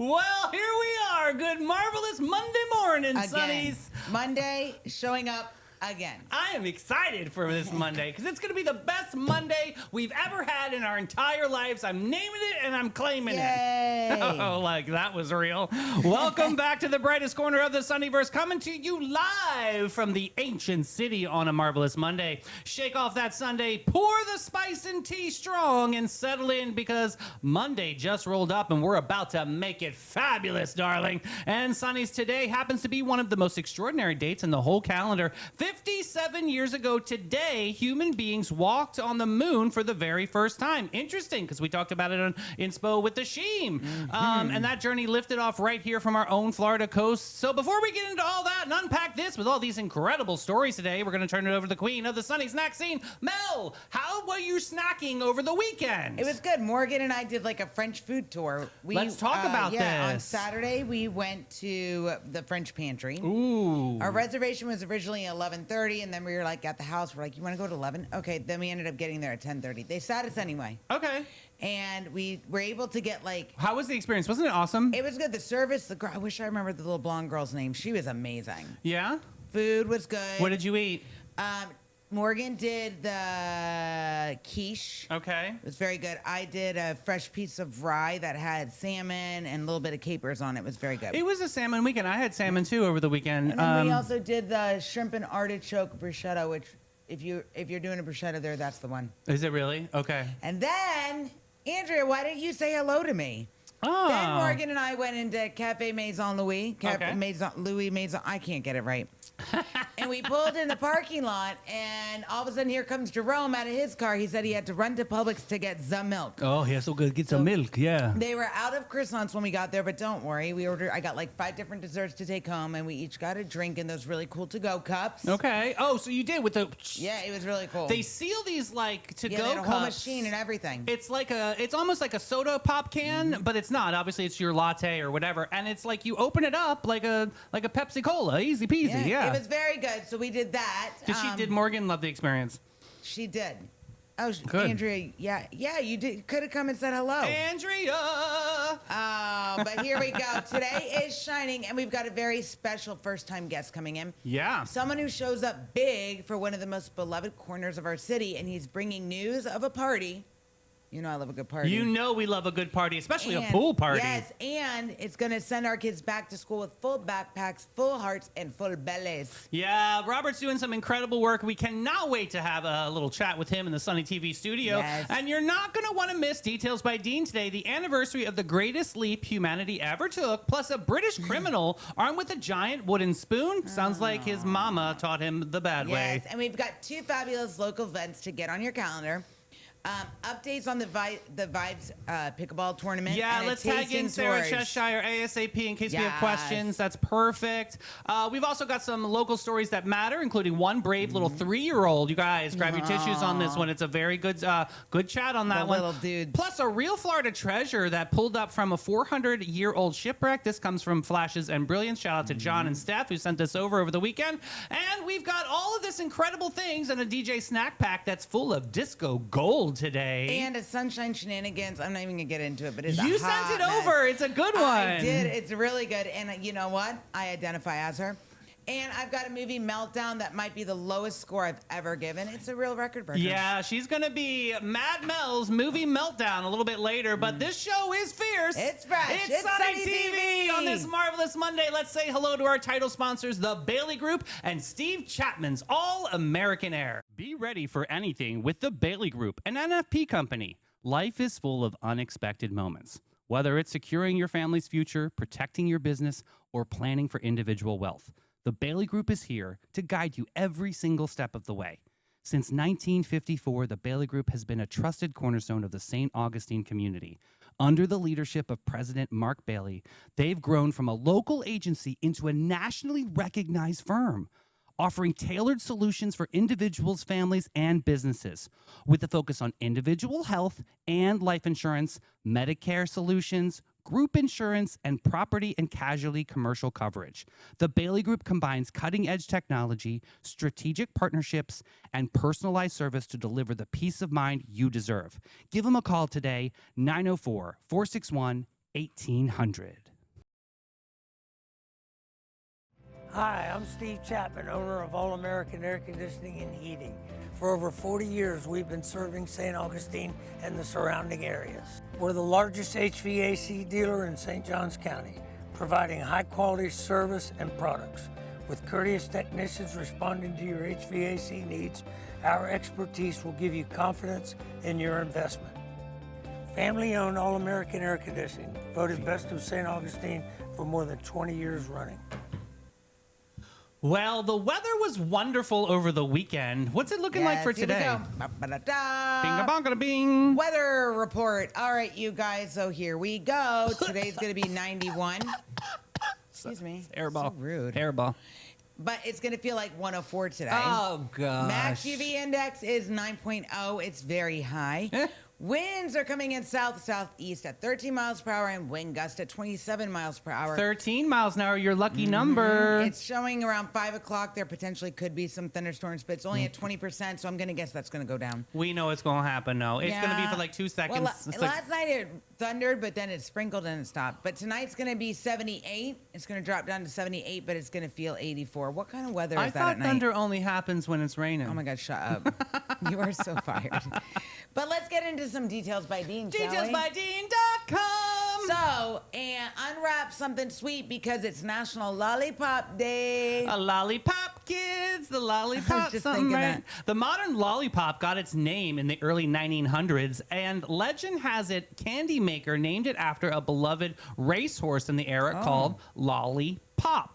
Well, here we are. Good, marvelous Monday morning, Sonnies. Monday showing up again. I am excited for this Monday because it's going to be the best Monday we've ever had in our entire lives. I'm naming it and I'm claiming Yay. it. Oh, like that was real. Welcome back to the brightest corner of the Sunnyverse, coming to you live from the ancient city on a marvelous Monday. Shake off that Sunday, pour the spice and tea strong, and settle in because Monday just rolled up and we're about to make it fabulous, darling. And Sonnies, today happens to be one of the most extraordinary dates in the whole calendar. 57 years ago today, human beings walked on the moon for the very first time. Interesting, because we talked about it on Inspo with the Sheem. And that journey lifted off right here from our own Florida coast. So before we get into all that and unpack this with all these incredible stories today, we're going to turn it over to the queen of the Sunny snack scene, Mel. How were you snacking over the weekend? It was good. Morgan and I did like a French food tour. Let's talk about this. On Saturday, we went to the French Pantry. Ooh. Our reservation was originally 11:30, and then we were like at the house. We're like, you want to go to 11? Okay, then we ended up getting there at 10:30. They sat us anyway. Okay. And we were able to get like... How was the experience? Wasn't it awesome? It was good. The service, the girl, I wish I remembered the little blonde girl's name. She was amazing. Yeah? Food was good. What did you eat? Morgan did the quiche. Okay. It was very good. I did a fresh piece of rye that had salmon and a little bit of capers on it. It was very good. It was a salmon weekend. I had salmon too over the weekend. And then we also did the shrimp and artichoke bruschetta, which if you're doing a bruschetta there, that's the one. Is it really? Okay. And then, Andrea, why didn't you say hello to me? Oh. Then Morgan and I went into Cafe Maison Louis. Okay. Maison. I can't get it right. And we pulled in the parking lot, and all of a sudden, here comes Jerome out of his car. He said he had to run to Publix to get some milk. Oh, yeah, so good. Get some milk, yeah. They were out of croissants when we got there, but don't worry. I got like 5 different desserts to take home, and we each got a drink in those really cool to-go cups. Okay. Oh, so you did with the... Yeah, it was really cool. They seal these like to-go they had a cups. whole machine and everything. It's almost like a soda pop can, but it's not. Obviously, it's your latte or whatever, and it's like you open it up like a Pepsi Cola, easy peasy. Yeah. It was very good. So we did that. Did Morgan love the experience? She did. Oh, good. Andrea, yeah, you did. Could have come and said hello. Andrea! But here we go. Today is Shining, and we've got a very special first-time guest coming in. Yeah. Someone who shows up big for one of the most beloved corners of our city, and he's bringing news of a party. You know I love a good party. You know we love a good party, especially a pool party. Yes, and it's going to send our kids back to school with full backpacks, full hearts, and full bellies. Yeah, Robert's doing some incredible work. We cannot wait to have a little chat with him in the Sunny TV studio. Yes. And you're not going to want to miss Details by Dean today, the anniversary of the greatest leap humanity ever took, plus a British criminal armed with a giant wooden spoon. Sounds like his mama taught him the bad way. Yes, and we've got 2 fabulous local events to get on your calendar. Updates on the Vibes pickleball tournament. Yeah, and let's tag in Sarah tours. Cheshire ASAP in case we have Yes. questions. That's perfect. We've also got some local stories that matter, including one brave little 3-year-old. You guys, grab your tissues on this one. It's a very good chat on that one. Little dude. Plus, a real Florida treasure that pulled up from a 400-year-old shipwreck. This comes from Flashes and Brilliance. Shout out to John and Steph who sent this over the weekend. And we've got all of this incredible things in a DJ snack pack that's full of disco gold today. And a Sunshine Shenanigans. I'm not even going to get into it, but it's You a sent hot it mess. over. It's a good one. I did. It's really good. And you know what? I identify as her. And I've got a movie Meltdown that might be the lowest score I've ever given. It's a real record breaker. Yeah, she's going to be Mad Mel's movie Meltdown a little bit later, but this show is fierce. It's fresh. It's Sunny TV on this marvelous Monday. Let's say hello to our title sponsors, the Bailey Group and Steve Chapman's All-American Air. Be ready for anything with the Bailey Group, an NFP company. Life is full of unexpected moments. Whether it's securing your family's future, protecting your business, or planning for individual wealth, the Bailey Group is here to guide you every single step of the way. Since 1954, the Bailey Group has been a trusted cornerstone of the St. Augustine community. Under the leadership of President Mark Bailey, they've grown from a local agency into a nationally recognized firm, offering tailored solutions for individuals, families, and businesses, with a focus on individual health and life insurance, Medicare solutions, group insurance, and property and casualty commercial coverage. The Bailey Group combines cutting-edge technology, strategic partnerships, and personalized service to deliver the peace of mind you deserve. Give them a call today, 904-461-1800. Hi, I'm Steve Chapman, owner of All American Air Conditioning and Heating. For over 40 years, we've been serving St. Augustine and the surrounding areas. We're the largest HVAC dealer in St. Johns County, providing high-quality service and products. With courteous technicians responding to your HVAC needs, our expertise will give you confidence in your investment. Family-owned All American Air Conditioning, voted best of St. Augustine for more than 20 years running. Well, the weather was wonderful over the weekend. What's it looking like for today? Here we go. Ba-ba-da-da. Bing-a-bong-a-bing. Weather report. All right, you guys. So here we go. Today's going to be 91. Excuse me. Airball. So rude. Airball. But it's going to feel like 104 today. Oh, gosh. Max UV index is 9.0. It's very high. Winds are coming in south-southeast at 13 miles per hour and wind gust at 27 miles per hour. 13 miles an hour, your lucky number. It's showing around 5 o'clock. There potentially could be some thunderstorms, but it's only at 20%, so I'm going to guess that's going to go down. We know it's going to happen, though. It's going to be for like 2 seconds. Well, last night it thundered, but then it sprinkled and it stopped. But tonight's going to be 78. It's going to drop down to 78, but it's going to feel 84. What kind of weather is that at night? I thought thunder only happens when it's raining. Oh, my God, shut up. You are so fired. But let's get into some details by Dean, shall we? DetailsByDean.com. So, and unwrap something sweet because it's National Lollipop Day. A lollipop, kids. The I lollipop. was just Something, thinking right? that. The modern lollipop got its name in the early 1900s, and legend has it Candy Maker named it after a beloved racehorse in the era called Lollipop.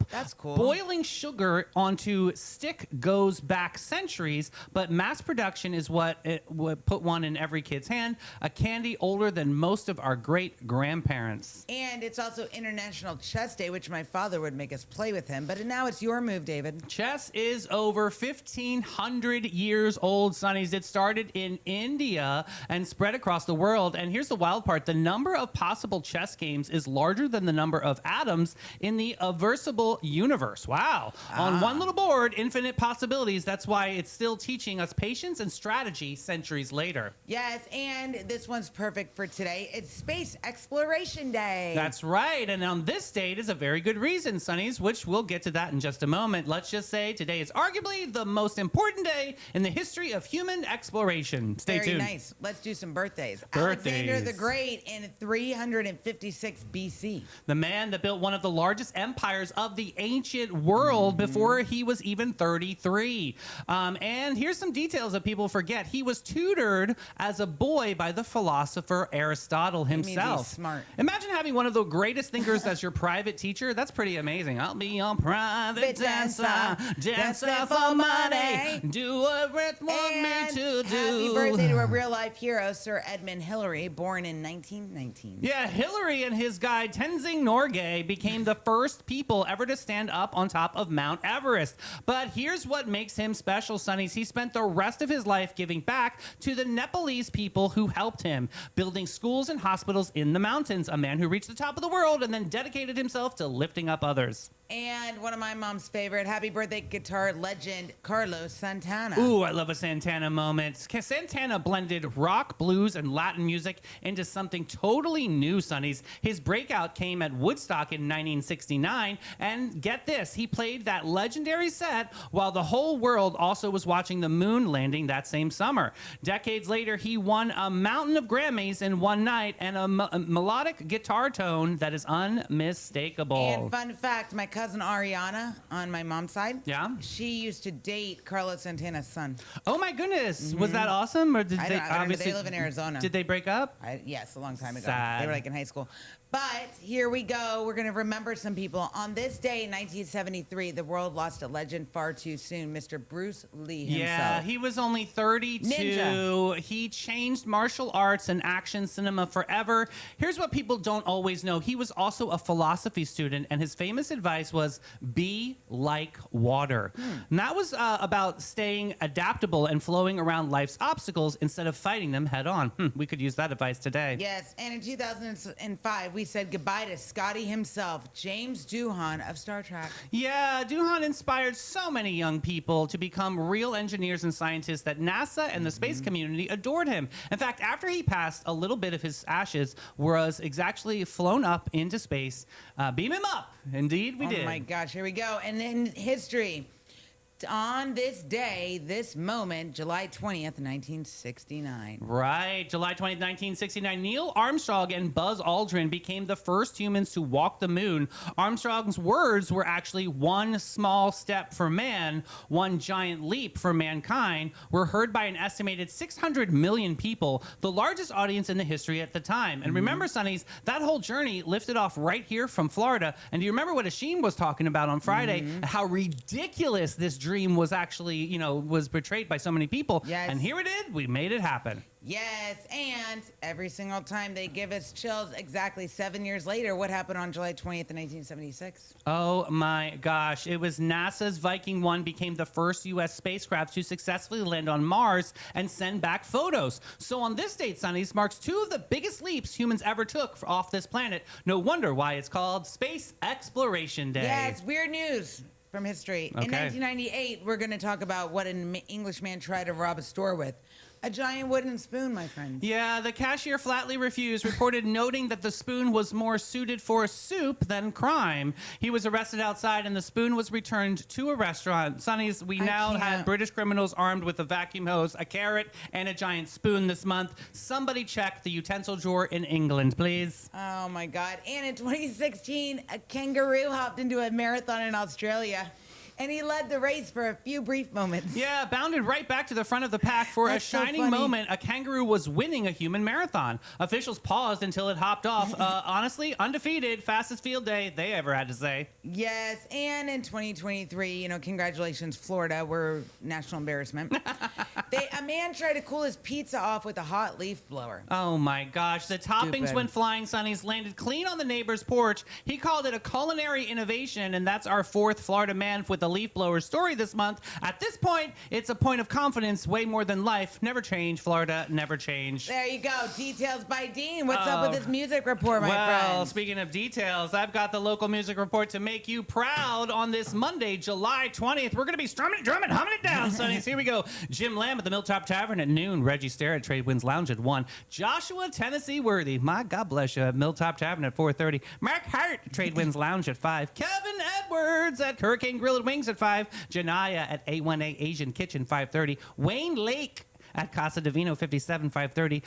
That's cool. Boiling sugar onto stick goes back centuries, but mass production is what would put one in every kid's hand, a candy older than most of our great-grandparents. And it's also International Chess Day, which my father would make us play with him. But now it's your move, David. Chess is over 1,500 years old, Sonnies. It started in India and spread across the world. And here's the wild part. The number of possible chess games is larger than the number of atoms in the aversible universe. Wow. On one little board, infinite possibilities. That's why it's still teaching us patience and strategy centuries later. Yes, and this one's perfect for today. It's Space Exploration Day. That's right. And on this date is a very good reason, Sonnies, which we'll get to that in just a moment. Let's just say today is arguably the most important day in the history of human exploration. Stay tuned. Very nice. Let's do some birthdays. Birthdays. Alexander the Great in 356 BC. The man that built one of the largest empires of the ancient world before he was even 33. And here's some details that people forget. He was tutored as a boy by the philosopher Aristotle himself. He's smart. Imagine having one of the greatest thinkers as your private teacher. That's pretty amazing. I'll be your private dancer, dancer for money. Do what you want me to do. Happy birthday to a real-life hero, Sir Edmund Hillary, born in 1919. Yeah, Hillary and his guide Tenzing Norgay became the first people ever to stand up on top of Mount Everest. But here's what makes him special, Sonnies. He spent the rest of his life giving back to the Nepalese people who helped him, building schools and hospitals in the mountains, a man who reached the top of the world and then dedicated himself to lifting up others. And one of my mom's favorite, happy birthday guitar legend, Carlos Santana. Ooh, I love a Santana moment. Santana blended rock, blues, and Latin music into something totally new, Sonnies. His breakout came at Woodstock in 1969, and get this, he played that legendary set while the whole world also was watching the moon landing that same summer. Decades later, he won a mountain of Grammys in one night and a melodic guitar tone that is unmistakable. And fun fact, my cousin Ariana on my mom's side, Yeah? she used to date Carlos Santana's son. Oh my goodness, was that awesome? Or did I they don't remember. obviously They live in Arizona. Did they break up? Yes, a long time ago. Sad. They were like in high school. But here we go. We're going to remember some people. On this day in 1973, the world lost a legend far too soon, Mr. Bruce Lee himself. Yeah, he was only 32. Ninja. He changed martial arts and action cinema forever. Here's what people don't always know. He was also a philosophy student, and his famous advice was, be like water. And that was about staying adaptable and flowing around life's obstacles instead of fighting them head on. We could use that advice today. Yes, and in 2005, we said goodbye to Scotty himself, James Doohan of Star Trek. Yeah, Doohan inspired so many young people to become real engineers and scientists that NASA and the space community adored him. In fact, after he passed, a little bit of his ashes was exactly flown up into space. Beam him up. Indeed, we did. did. Oh my gosh, here we go. And in history, on this day, this moment, July 20th, 1969. Right. July 20th, 1969, Neil Armstrong and Buzz Aldrin became the first humans to walk the moon. Armstrong's words were actually one small step for man, one giant leap for mankind, were heard by an estimated 600 million people, the largest audience in the history at the time. And remember, Sonnies, that whole journey lifted off right here from Florida. And do you remember what Asheen was talking about on Friday? How ridiculous this dream was actually, you know, was portrayed by so many people. Yes. And here it is. We made it happen. Yes, and every single time they give us chills, exactly 7 years later, what happened on July 20th, 1976? Oh my gosh. It was NASA's Viking 1 became the first U.S. spacecraft to successfully land on Mars and send back photos. So on this date, Sonnies, marks two of the biggest leaps humans ever took off this planet. No wonder why it's called Space Exploration Day. Yes, weird news from history. Okay. In 1998, we're going to talk about what an Englishman tried to rob a store with. A giant wooden spoon, my friend. Yeah, the cashier flatly refused, reported noting that the spoon was more suited for soup than crime. He was arrested outside and the spoon was returned to a restaurant. Sonnies, we now have British criminals armed with a vacuum hose, a carrot, and a giant spoon this month. Somebody check the utensil drawer in England, please. Oh my God. And in 2016, a kangaroo hopped into a marathon in Australia. And he led the race for a few brief moments. Yeah, bounded right back to the front of the pack for That's a so shining funny. moment. A kangaroo was winning a human marathon. Officials paused until it hopped off. Honestly, undefeated, fastest field day they ever had to say. Yes, and in 2023, you know, congratulations, Florida, we're national embarrassment. A man tried to cool his pizza off with a hot leaf blower. Oh my gosh, the toppings Stupid. went flying, Sonnies, landed clean on the neighbor's porch. He called it a culinary innovation, and that's our fourth Florida man with the leaf blower story this month. At this point, it's a point of confidence way more than life. Never change, Florida, never change. There you go. Details by Dean. What's up with this music report, my Well, friend? speaking of details, I've got the local music report to make you proud on this Monday, July 20th. We're going to be strumming it, drumming it, humming it down, Sonnies. Here we go. Jim Lamb at the Milltop Tavern at noon. Reggie Stair at Trade Winds Lounge at 1. Joshua Tennessee Worthy, my God bless you, at Milltop Tavern at 4:30. Mark Hart at Trade Winds Lounge at 5. Kevin Edwards at Hurricane Grill and Wings at 5. Janaya at A1A Asian Kitchen 5:30. Wayne Lake at Casa Divino 57 5:30.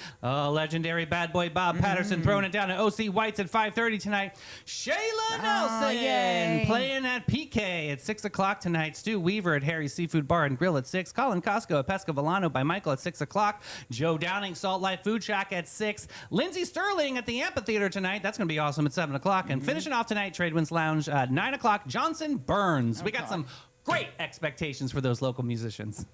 Legendary bad boy Bob Patterson throwing it down at OC White's at 5:30 tonight. Shayla Nelson yay. playing at PK at 6 o'clock tonight. Stu Weaver at Harry's Seafood Bar and Grill at 6. Colin Costco at Pesca Volano by Michael at 6 o'clock. Joe Downing Salt Life Food Shack at 6. Lindsay Sterling at the Amphitheater tonight. That's going to be awesome at 7 o'clock. And finishing off tonight, Trade Winds Lounge at 9 o'clock. Johnson Burns. We got some great expectations for those local musicians.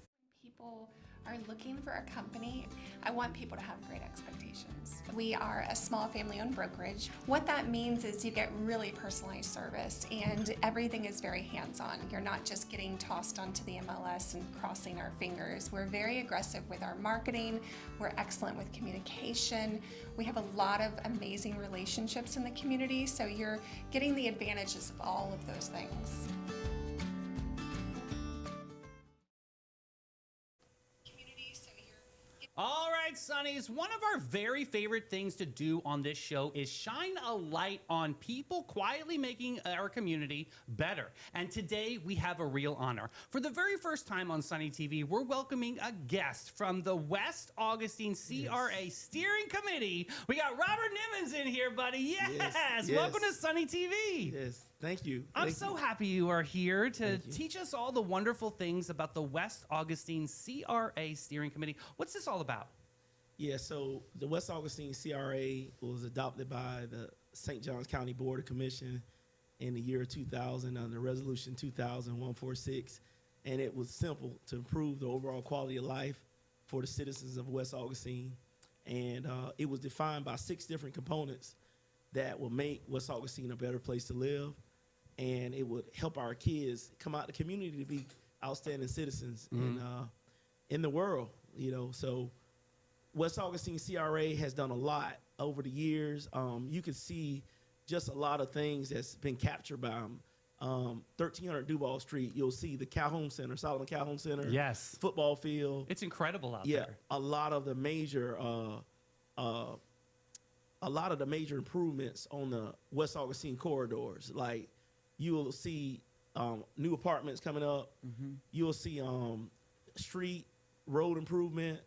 People are looking for a company. I want people to have great expectations. We are a small family-owned brokerage. What that means is you get really personalized service and everything is very hands-on. You're not just getting tossed onto the MLS and crossing our fingers. We're very aggressive with our marketing. We're excellent with communication. We have a lot of amazing relationships in the community, so you're getting the advantages of all of those things. All right, Sonnies, one of our very favorite things to do on this show is shine a light on people quietly making our community better. And today we have a real honor. For the very first time on Sunny TV, we're welcoming a guest from the West Augustine CRA Steering Committee. We got Robert Nimmons in here, buddy. Yes. Welcome to Sunny TV. Yes, thank you. I'm Thank so you. happy you are here to Thank you. teach us all the wonderful things about the West Augustine CRA Steering Committee. What's this all about? Yeah, so the West Augustine CRA was adopted by the St. Johns County Board of Commission in the year 2000 under Resolution 2000-146, and it was simple to improve the overall quality of life for the citizens of West Augustine, and it was defined by 6 different components that will make West Augustine a better place to live, and it would help our kids come out the community to be outstanding citizens in the world, you know. So West Augustine CRA has done a lot over the years. You can see just a lot of things that's been captured by them. 1300 Duval Street, you'll see the Calhoun Center, Solomon Calhoun Center. Yes. Football field. It's incredible out Yeah, there. a lot of the major improvements on the West Augustine corridors, like You will see new apartments coming up. You'll see road improvement,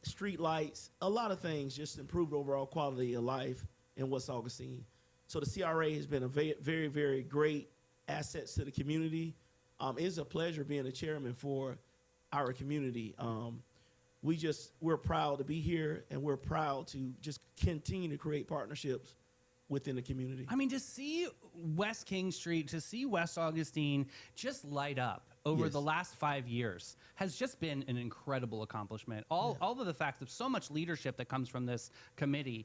street lights, a lot of things, just improved overall quality of life in West Augustine. So the CRA has been a very, very, very great asset to the community. It's a pleasure being a chairman for our community. We're proud to be here, and we're proud to just continue to create partnerships within the community. I mean, to see West King Street, to see West Augustine just light up over Yes. the last 5 years has just been an incredible accomplishment. All of the facts of so much leadership that comes from this committee.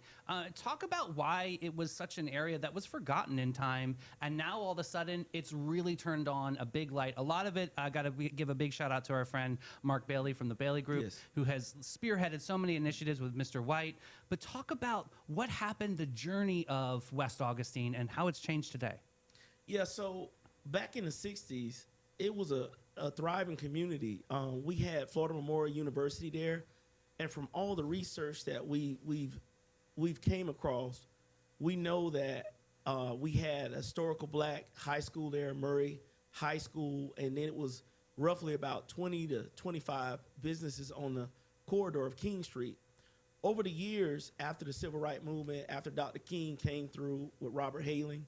Talk about why it was such an area that was forgotten in time, and now all of a sudden it's really turned on a big light. A lot of it, I got to give a big shout out to our friend Mark Bailey from the Bailey Group, Yes. who has spearheaded so many initiatives with Mr. White. But talk about what happened, the journey of West Augustine, and how it's changed today. Yeah, so back in the 60s, it was a thriving community. We had Florida Memorial University there, and from all the research that we've came across, we know that we had a historical black high school there, Murray High School, and then it was roughly about 20 to 25 businesses on the corridor of King Street. Over the years, after the Civil Rights Movement, after Dr. King came through with Robert Hailing,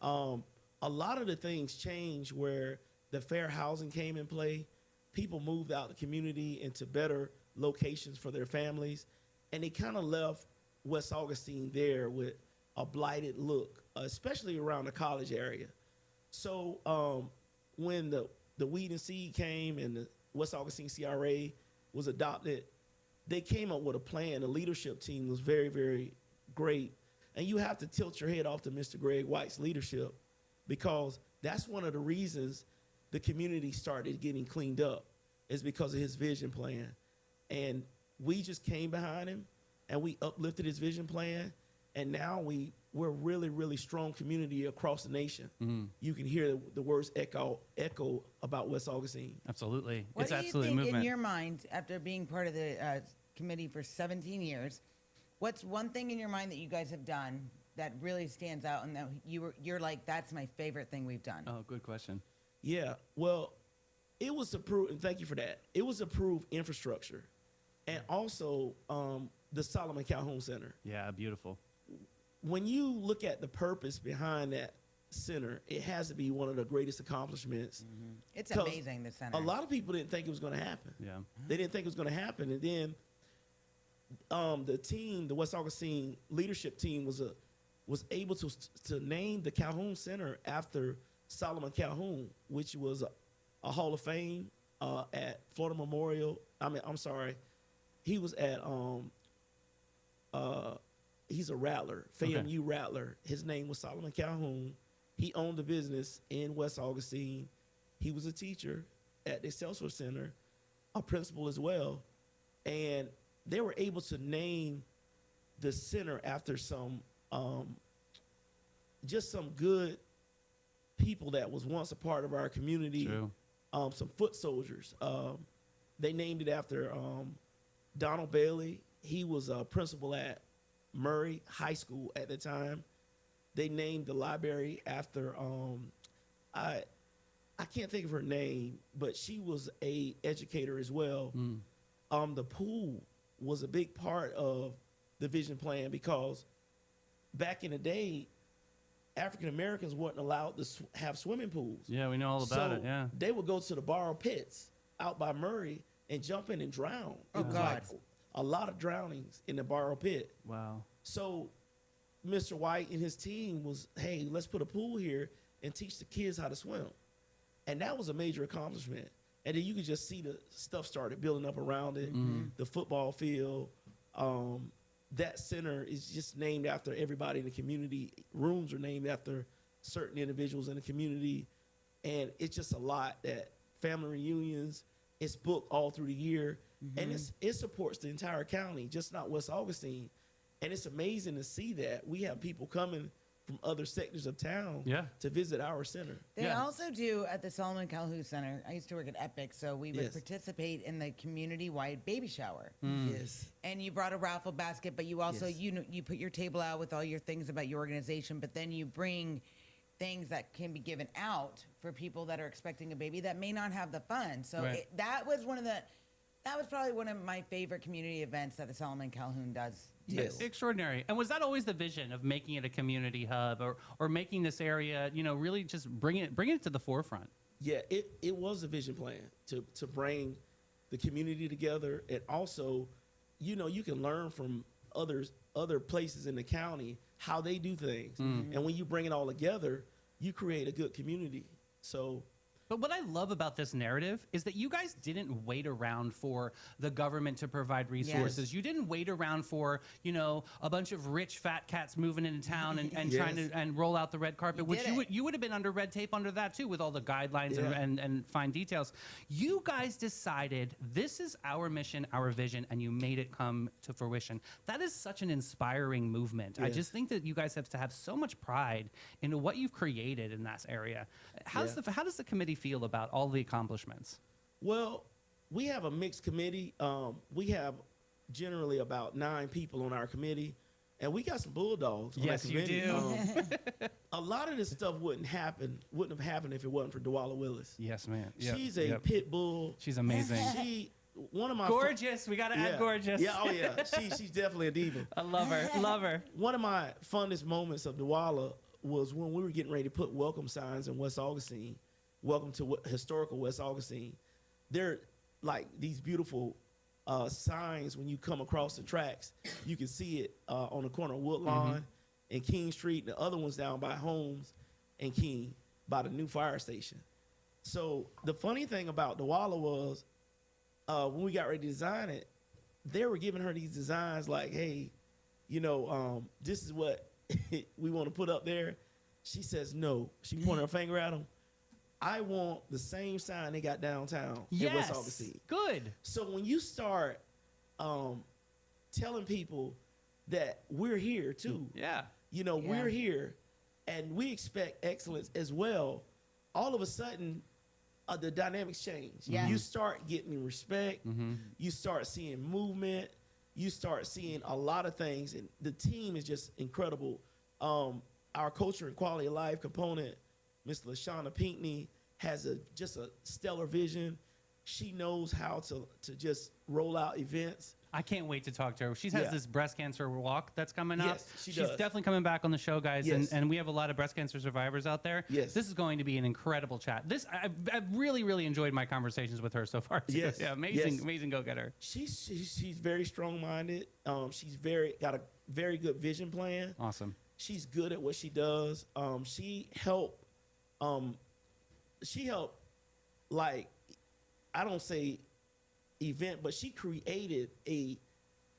a lot of the things changed where the fair housing came in play. People moved out the community into better locations for their families, and they kind of left West Augustine there with a blighted look, especially around the college area. So when the Weed and Seed came and the West Augustine CRA was adopted, they came up with a plan. The leadership team was very, very great. And you have to tilt your head off to Mr. Greg White's leadership, because that's one of the reasons the community started getting cleaned up, is because of his vision plan. And we just came behind him and we uplifted his vision plan. And now we're a really, really strong community across the nation. You can hear the words echo about West Augustine. Absolutely. What It's do you absolutely think, movement. in your mind, after being part of the committee for 17 years, what's one thing in your mind that you guys have done that really stands out and that you're like, that's my favorite thing we've done? Oh, good question. Yeah, well, it was approved, and thank you for that. It was approved infrastructure, and also the Solomon Calhoun Center. Yeah, beautiful. When you look at the purpose behind that center, it has to be one of the greatest accomplishments. It's 'Cause amazing, the center. A lot of people didn't think it was going to happen. Yeah. They didn't think it was going to happen, and then the West Augustine leadership team was able to name the Calhoun Center after Solomon Calhoun, which was a Hall of Fame at Florida Memorial. He was at he's a rattler, FAMU rattler. His name was Solomon Calhoun. He owned a business in West Augustine. He was a teacher at the Excelsior Center, a principal as well, and they were able to name the center after some just some good people that was once a part of our community. True. Some foot soldiers. They named it after Donald Bailey. He was a principal at Murray High School at the time. They named the library after I can't think of her name, but she was a educator as well. The pool was a big part of the vision plan, because back in the day, African Americans weren't allowed to have swimming pools. Yeah, we know all about it. Yeah. They would go to the borrowed pits out by Murray and jump in and drown. Oh, It was God. like a lot of drownings in the borrowed pit. Wow. So Mr. White and his team was, hey, let's put a pool here and teach the kids how to swim. And that was a major accomplishment. And then you could just see the stuff started building up around it, the football field. That center is just named after everybody in the community. Rooms are named after certain individuals in the community. And it's just a lot. That family reunions, it's booked all through the year. And it supports the entire county, just not West Augustine. And it's amazing to see that. We have people coming from other sectors of town to visit our center. They also do at the Solomon Calhoun Center. I used to work at Epic, so we would Yes. participate in the community-wide baby shower. Yes. And you brought a raffle basket, but you also Yes. you put your table out with all your things about your organization, but then you bring things that can be given out for people that are expecting a baby that may not have the funds. So Right. that was probably one of my favorite community events that the Solomon Calhoun does. Yes. Extraordinary. And was that always the vision of making it a community hub, or making this area, really just bring it to the forefront? Yeah, it was a vision plan to bring the community together, and also, you can learn from other places in the county how they do things, and when you bring it all together, you create a good community. So. But what I love about this narrative is that you guys didn't wait around for the government to provide resources. Yes. You didn't wait around for, a bunch of rich fat cats moving into town and Yes. trying to and roll out the red carpet, which did you would have been under red tape under that too, with all the guidelines Yeah. and fine details. You guys decided this is our mission, our vision, and you made it come to fruition. That is such an inspiring movement. I Yes. just think that you guys have to have so much pride into what you've created in that area. How does the committee feel about all the accomplishments? Well, we have a mixed committee. We have generally about 9 people on our committee, and we got some bulldogs on Yes, that you committee. do. A lot of this stuff wouldn't have happened if it wasn't for Dwalla Willis. Yes, man. She's a pit bull. She's amazing. She one of my Gorgeous. We got to add gorgeous. Yeah, oh yeah. She's definitely a diva. I love her. Love her. One of my funnest moments of Dwalla was when we were getting ready to put welcome signs in West Augustine. Welcome to historical West Augustine. They're like these beautiful signs when you come across the tracks. You can see it on the corner of Woodlawn and King Street. The other one's down by Holmes and King by the new fire station. So the funny thing about Dwalla was when we got ready to design it, they were giving her these designs like, hey, this is what we want to put up there. She says no. She pointed her finger at them. I want the same sign they got downtown in West Augustine. Good. So when you start telling people that we're here too, Yeah. we're here and we expect excellence as well, all of a sudden the dynamics change. Yeah. You start getting respect. You start seeing movement. You start seeing a lot of things, and the team is just incredible. Our culture and quality of life component, Ms. LaShawna Pinckney, has just a stellar vision. She knows how to just roll out events. I can't wait to talk to her. She has this breast cancer walk that's coming up. Yes, she She's does. definitely coming back on the show, guys. Yes. And we have a lot of breast cancer survivors out there. Yes. This is going to be an incredible chat. I've really, really enjoyed my conversations with her so far, too. Yes. Yeah, amazing, Yes. amazing go-getter. She's very strong-minded. She's got a very good vision plan. Awesome. She's good at what she does. She helped, like, I don't say event, but she created a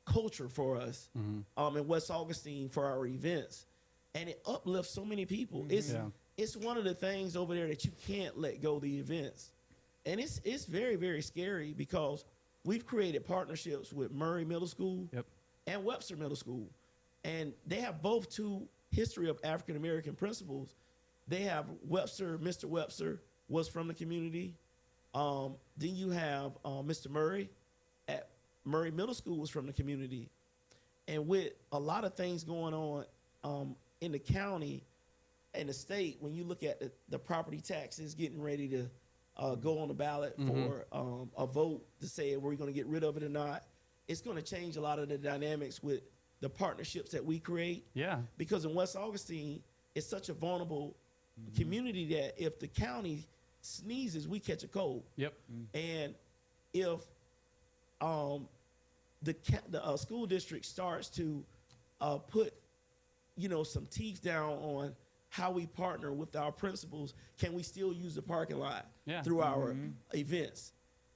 culture for us in West Augustine for our events, and it uplifts so many people. It's one of the things over there that you can't let go of the events, and it's very, very scary because we've created partnerships with Murray Middle School and Webster Middle School, and they have both two history of African American principals. They have Webster. Mr. Webster was from the community. Then you have Mr. Murray at Murray Middle School was from the community. And with a lot of things going on in the county and the state, when you look at the property taxes getting ready to go on the ballot for a vote to say we're going to get rid of it or not, it's going to change a lot of the dynamics with the partnerships that we create. Yeah. Because in West Augustine, it's such a vulnerable community that if the county sneezes, we catch a cold. Yep. And if the school district starts to put, some teeth down on how we partner with our principals, can we still use the parking lot through our events?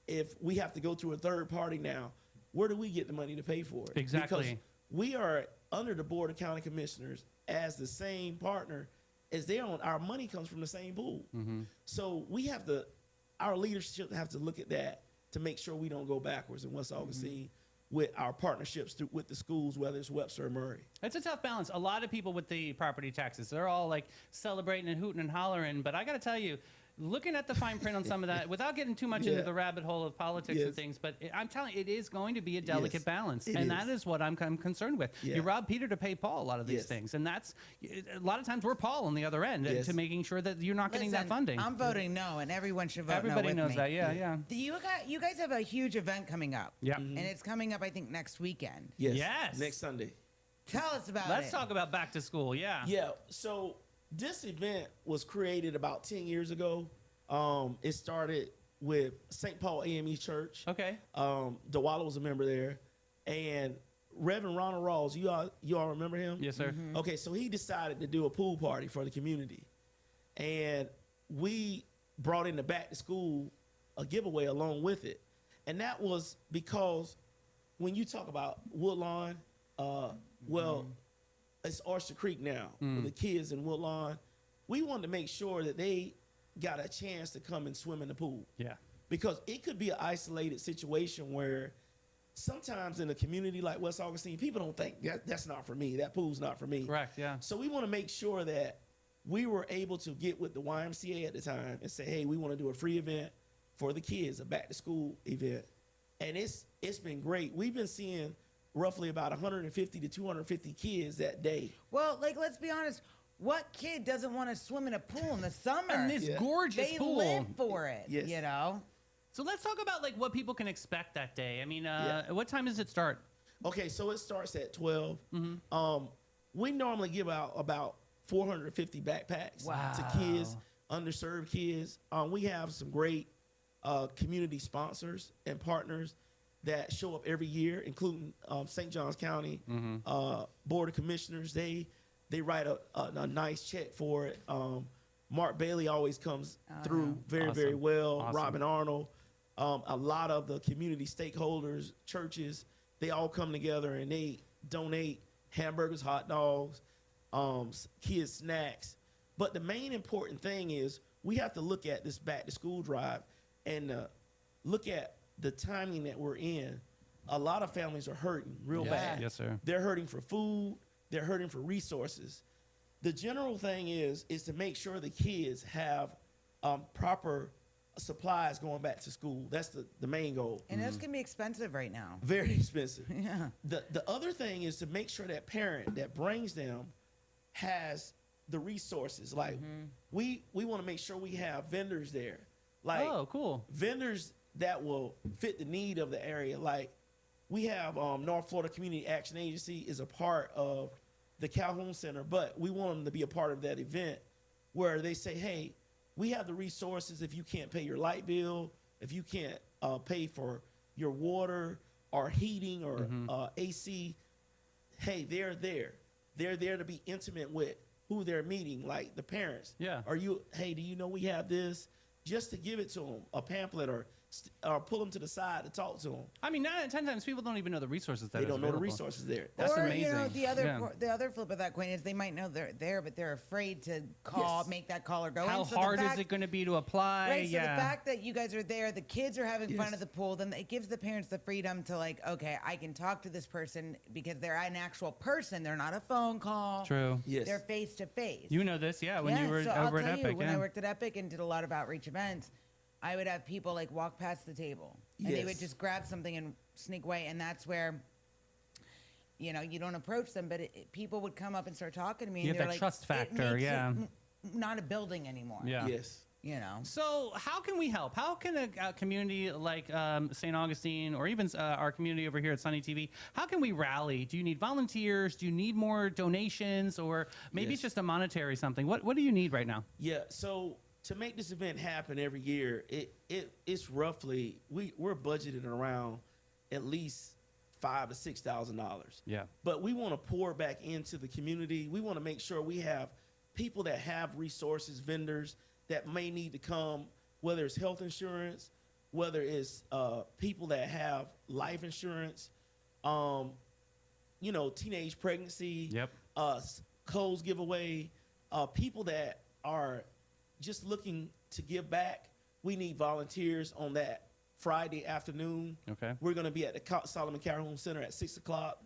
If we have to go through a third party now, where do we get the money to pay for it? Exactly. Because we are under the Board of County Commissioners as the same partner as they're on. Our money comes from the same pool. So our leadership have to look at that to make sure we don't go backwards in West Augustine with our partnerships with the schools, whether it's Webster or Murray. It's a tough balance. A lot of people with the property taxes, they're all like celebrating and hooting and hollering. But I got to tell you, looking at the fine print on some of that, without getting too much into the rabbit hole of politics and things, but I'm telling you, it is going to be a delicate balance. And that is what I'm concerned with. You rob Peter to pay Paul a lot of these things. And that's, a lot of times we're Paul on the other end to making sure that you're not getting that funding. I'm voting no, and everyone should vote Everybody no with knows me. that, yeah. You guys have a huge event coming up. Yeah. And it's coming up, I think, next weekend. Yes. Next Sunday. Tell us about it. Let's talk about back to school, yeah. So this event was created about 10 years ago. It started with St. Paul AME Church. Okay. DeWalla was a member there. And Reverend Ronald Rawls, you all remember him? Yes, sir. Okay, so he decided to do a pool party for the community. And we brought in the back to school a giveaway along with it. And that was because when you talk about Woodlawn, it's Oyster Creek now with the kids in Woodlawn. We wanted to make sure that they got a chance to come and swim in the pool. Yeah. Because it could be an isolated situation where sometimes in a community like West Augustine, people don't think that's not for me. That pool's not for me. Correct, yeah. So we want to make sure that we were able to get with the YMCA at the time and say, hey, we want to do a free event for the kids, a back to school event. And it's been great. We've been seeing roughly about 150 to 250 kids that day. Well, like, let's be honest. What kid doesn't want to swim in a pool in the summer? And this gorgeous they pool. live for it, Yes. you know? So let's talk about like what people can expect that day. I mean, what time does it start? Okay, so it starts at 12. We normally give out about 450 backpacks to kids, underserved kids. We have some great community sponsors and partners that show up every year, including St. Johns County Board of Commissioners. They write a nice check for it. Mark Bailey always comes through very well. Awesome. Robin Arnold. A lot of the community stakeholders, churches, they all come together and they donate hamburgers, hot dogs, kids snacks. But the main important thing is we have to look at this back to school drive and look at the timing that we're in. A lot of families are hurting real bad. Yes, sir. They're hurting for food. They're hurting for resources. The general thing is to make sure the kids have proper supplies going back to school. That's the main goal. And those can be expensive right now. Very expensive. Yeah. The other thing is to make sure that parent that brings them has the resources. Like we want to make sure we have vendors there. Like cool. Vendors that will fit the need of the area. Like we have North Florida Community Action Agency is a part of the Calhoun Center, but we want them to be a part of that event where they say, hey, we have the resources. If you can't pay your light bill, if you can't pay for your water or heating or AC, hey, they're there. They're there to be intimate with who they're meeting, like the parents. Yeah. Hey, do you know we have this? Just to give it to them, a pamphlet or pull them to the side to talk to them. I mean, 9 out of 10 times people don't even know the resources that They is don't know the available. resources there. That's or, amazing. you know, Yeah. the other flip of that coin is they might know they're there, but they're afraid to call, Yes. make that call or go How in. So hard the is fact, it going to be to apply? Right, so yeah. the fact that you guys are there, the kids are having fun Yes. at the pool, then it gives the parents the freedom to like, okay, I can talk to this person because they're an actual person. They're not a phone call. True. Yes. They're face to face. You know this, yeah, when you were so I'll over at tell Epic. you, when yeah. I worked at Epic and did a lot of outreach events, I would have people like walk past the table and they would Yes. just grab something and sneak away, and that's where, you know, you don't approach them, but people would come up and start talking to me. You and have they're that like, trust "It factor, makes it yeah. not a building anymore. Yeah. Yes. You know. So how can we help? How can a community like St. Augustine or even our community over here at Sunny TV, how can we rally? Do you need volunteers? Do you need more donations? Or maybe it's Yes. just a monetary something? What do you need right now? Yeah. So to make this event happen every year, it's roughly we're budgeted around at least $5,000 to $6,000. Yeah. But we want to pour back into the community. We want to make sure we have people that have resources, vendors that may need to come, whether it's health insurance, whether it's people that have life insurance, teenage pregnancy, Yep. clothes giveaway, people that are just looking to give back. We need volunteers on that Friday afternoon. Okay. We're going to be at the Solomon Calhoun Center at 6 o'clock.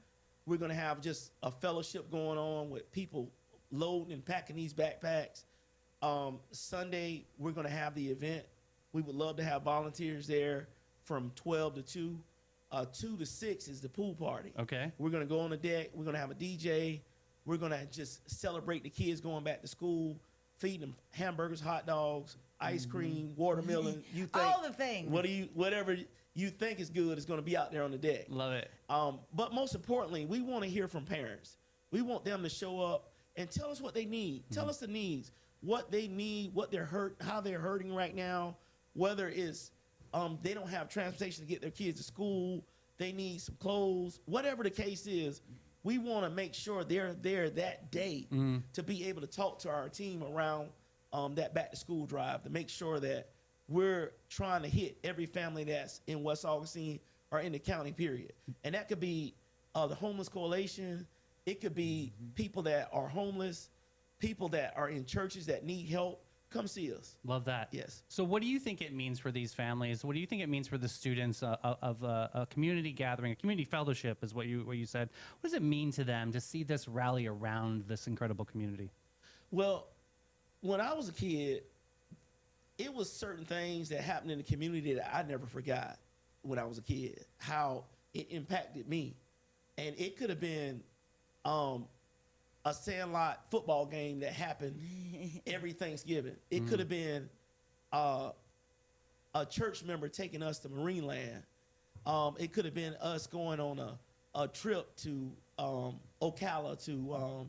We're going to have just a fellowship going on with people loading and packing these backpacks. Sunday, we're going to have the event. We would love to have volunteers there from 12 to 2. 2 to 6 is the pool party. Okay. We're going to go on the deck. We're going to have a DJ. We're going to just celebrate the kids going back to school, feed them hamburgers, hot dogs, ice cream, watermelon. You think All the things. Whatever you think is good is going to be out there on the deck. Love it. But most importantly, we want to hear from parents. We want them to show up and tell us what they need. Tell us the needs, what they need, what they're how they're hurting right now, whether it's they don't have transportation to get their kids to school, they need some clothes, whatever the case is. We want to make sure they're there that day to be able to talk to our team around that back to school drive, to make sure that we're trying to hit every family that's in West Augustine or in the county, period. And that could be the Homeless Coalition. It could be people that are homeless, people that are in churches that need help. Come see us. Love that. Yes. So what do you think it means for these families? What do you think it means for the students of a community gathering, a community fellowship is what you said. What does it mean to them to see this rally around this incredible community? Well, when I was a kid, it was certain things that happened in the community that I never forgot when I was a kid, how it impacted me. And it could have been a Sandlot football game that happened every Thanksgiving. It could have been a church member taking us to Marineland. It could have been us going on a trip to Ocala to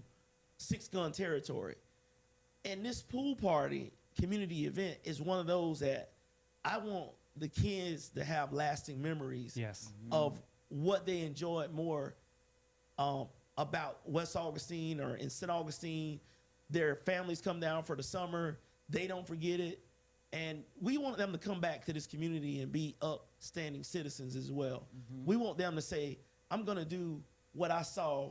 Six Gun Territory. And this pool party community event is one of those that I want the kids to have lasting memories Yes. of what they enjoyed more about West Augustine or in St. Augustine. Their families come down for the summer. They don't forget it. And we want them to come back to this community and be upstanding citizens as well. We want them to say, I'm going to do what I saw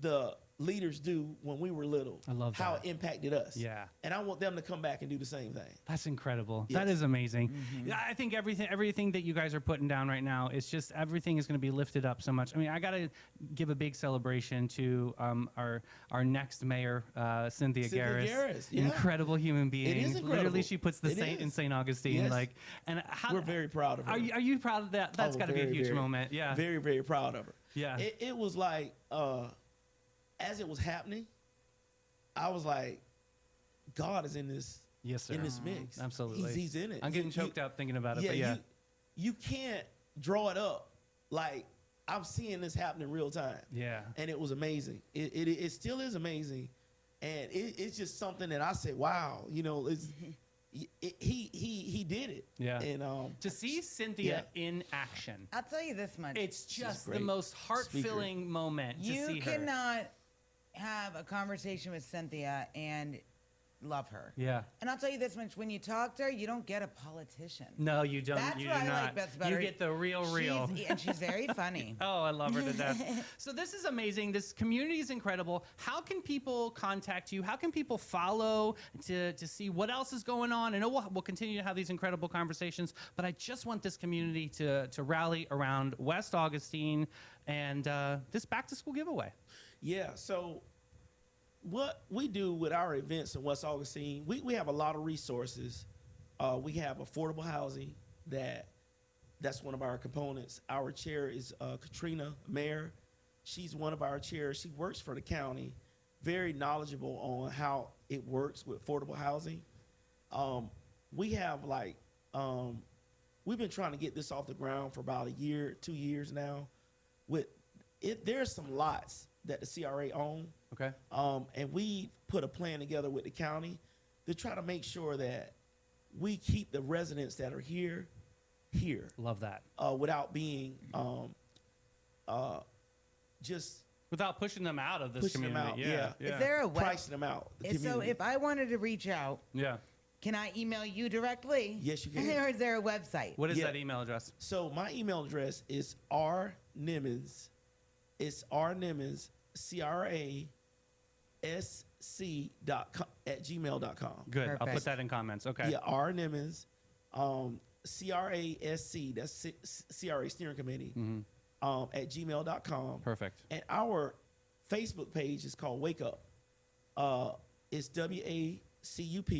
the leaders do when we were little. I love how that. it impacted us. Yeah. And I want them to come back and do the same thing. That's incredible. Yes. That is amazing. Yeah, I think everything that you guys are putting down right now is just everything is going to be lifted up so much. I mean, I got to give a big celebration to our next mayor, Cynthia Garris. Garris, yeah. Incredible human being. It is incredible. Literally, she puts the It saint in is. St. Augustine. Yes. Like, and how, We're very proud of her. Are you proud of that? That's Oh, got to be a very, huge very, moment. Yeah. Very, very proud of her. Yeah. It was like, as it was happening, I was like, God is in this. Yes, sir. In this mix. Absolutely. He's in it. I'm getting choked up thinking about it. Yeah, but yeah. You can't draw it up. Like, I'm seeing this happen in real time. Yeah. And it was amazing. It still is amazing. And it's just something that I said, wow, you know, he did it. Yeah. And To see Cynthia in action, I'll tell you this much. it's just the great most heart-filling moment to You see her. cannot have a conversation with Cynthia and love her. Yeah. And I'll tell you this much, when you talk to her, you don't get a politician. No, you don't. That's you what do I not. like best about you her. get the real. And she's very funny. Oh, I love her to death. So this is amazing. This community is incredible. How can people contact you? How can people follow to see what else is going on? I know we'll continue to have these incredible conversations, but I just want this community to rally around West Augustine and this back-to-school giveaway. yeah, so what we do with our events in West Augustine, we have a lot of resources. We have affordable housing that's one of our components. Our chair is Katrina Mayer. She's one of our chairs. She works for the county, very knowledgeable on how it works with affordable housing. We have we've been trying to get this off the ground for about a year, 2 years now. There's some lots that the CRA own. Okay. And we put a plan together with the county to try to make sure that we keep the residents that are here, Love that. without being just Without pushing them out of this pushing them community. out. Yeah. Is there a pricing them out. the So community. if I wanted to reach out, Yeah. can I email you directly? Yes, you can. Or is there a website? What is Yeah. that email address? So my email address is rnimmons. It's rnimmons, CRASC.com @gmail.com. Good. I'll Perfect. put that in comments. Okay. Yeah, rnimmons, CRASC. That's CRA Steering Committee. At gmail.com. Perfect. And our Facebook page is called Wake Up. It's WACUP. CUP,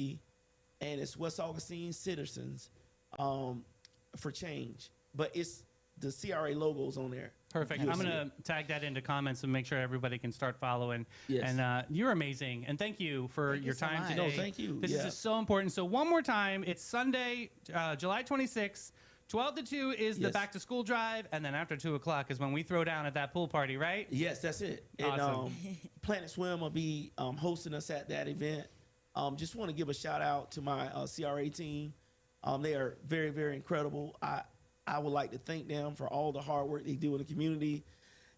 and it's West Augustine Citizens for Change. But it's the CRA logos on there. Perfect. I'm going to tag that into comments and make sure everybody can start following. Yes. And you're amazing. And thank you for Thank you your so time much. today. No, thank you. This is Yeah. just so important. So one more time, it's Sunday, July 26th. 12 to 2 is the Yes. back to school drive, and then after 2 o'clock is when we throw down at that pool party, right? Yes, that's it. And Awesome. Planet Swim will be hosting us at that event. Just want to give a shout out to my CRA team. They are very, very incredible. I would like to thank them for all the hard work they do in the community,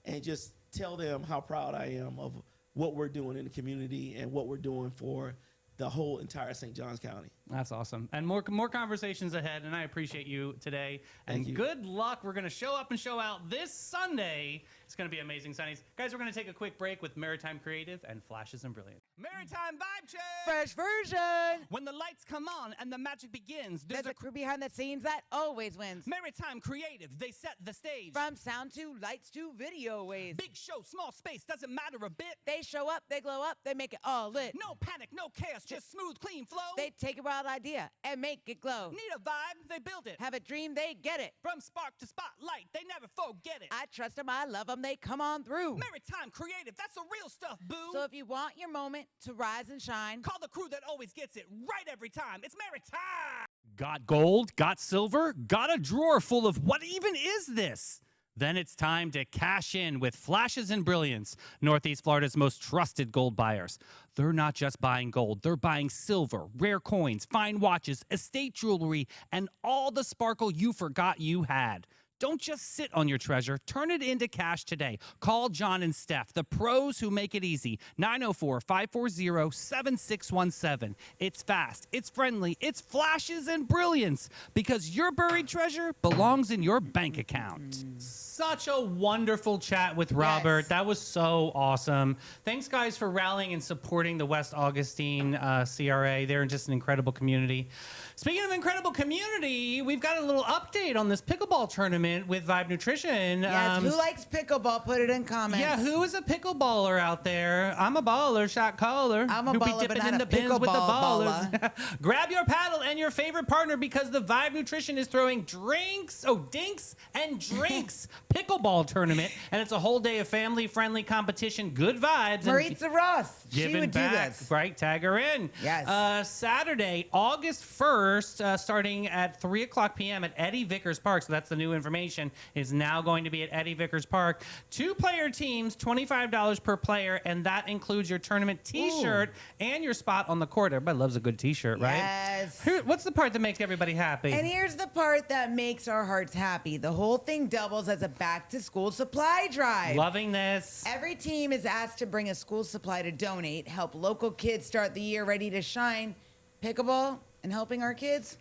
and just tell them how proud I am of what we're doing in the community and what we're doing for the whole entire St. Johns County. That's awesome. And more conversations ahead, and I appreciate you today. Thank And you. good luck. We're going to show up and show out this Sunday. It's going to be amazing, Sunnies. Guys, we're going to take a quick break with Maritime Creative and Flashes and Brilliance. Maritime Vibe Check! Fresh version. When the lights come on and the magic begins, There's a crew behind the scenes that always wins. Maritime Creative. They set the stage. From sound to lights to video waves. Big show, small space, doesn't matter a bit. They show up, they glow up, they make it all lit. No panic, no chaos, just smooth, clean flow. They take a wild idea and make it glow. Need a vibe, they build it. Have a dream, they get it. From spark to spotlight, they never forget it. I trust them, I love them, they come on through. Maritime Creative, that's the real stuff, boo. So if you want your moment to rise and shine, Call the crew that always gets it right every time. It's Maritime. Got gold? Got silver? Got a drawer full of what even is this? Then it's time to cash in with Flashes and Brilliance, Northeast Florida's most trusted gold buyers. They're not just buying gold, they're buying silver, rare coins, fine watches, estate jewelry, and all the sparkle you forgot you had. Don't just sit on your treasure. Turn it into cash today. Call John and Steph, the pros who make it easy. 904-540-7617. It's fast, it's friendly, it's Flashes and Brilliance, because your buried treasure belongs in your bank account. Such a wonderful chat with Robert. Yes. That was so awesome. Thanks, guys, for rallying and supporting the West Augustine CRA. They're just an incredible community. Speaking of incredible community, we've got a little update on this pickleball tournament with Vibe Nutrition. yes, who likes pickleball? Put it in comments. Yeah, who is a pickleballer out there? I'm a baller, shot caller. I'm a Who be baller, but dipping not in a the bins with the pickleball ballers. Grab your paddle and your favorite partner, because the Vibe Nutrition is throwing dinks and drinks pickleball tournament, and it's a whole day of family-friendly competition, good vibes. and Maritza Ross. She giving would do back, this. right? Tag her in. Yes. Saturday, August 1st, starting at 3 o'clock p.m. at Eddie Vickers Park. So that's the new information. Is now going to be at Eddie Vickers Park. 2-player teams, $25 per player, and that includes your tournament T-shirt and your spot on the court. Everybody loves a good T-shirt, right? Yes. What's the part that makes everybody happy? And here's the part that makes our hearts happy. The whole thing doubles as a back-to-school supply drive. Loving this. Every team is asked to bring a school supply to donate, help local kids start the year ready to shine. Pickleball and helping our kids.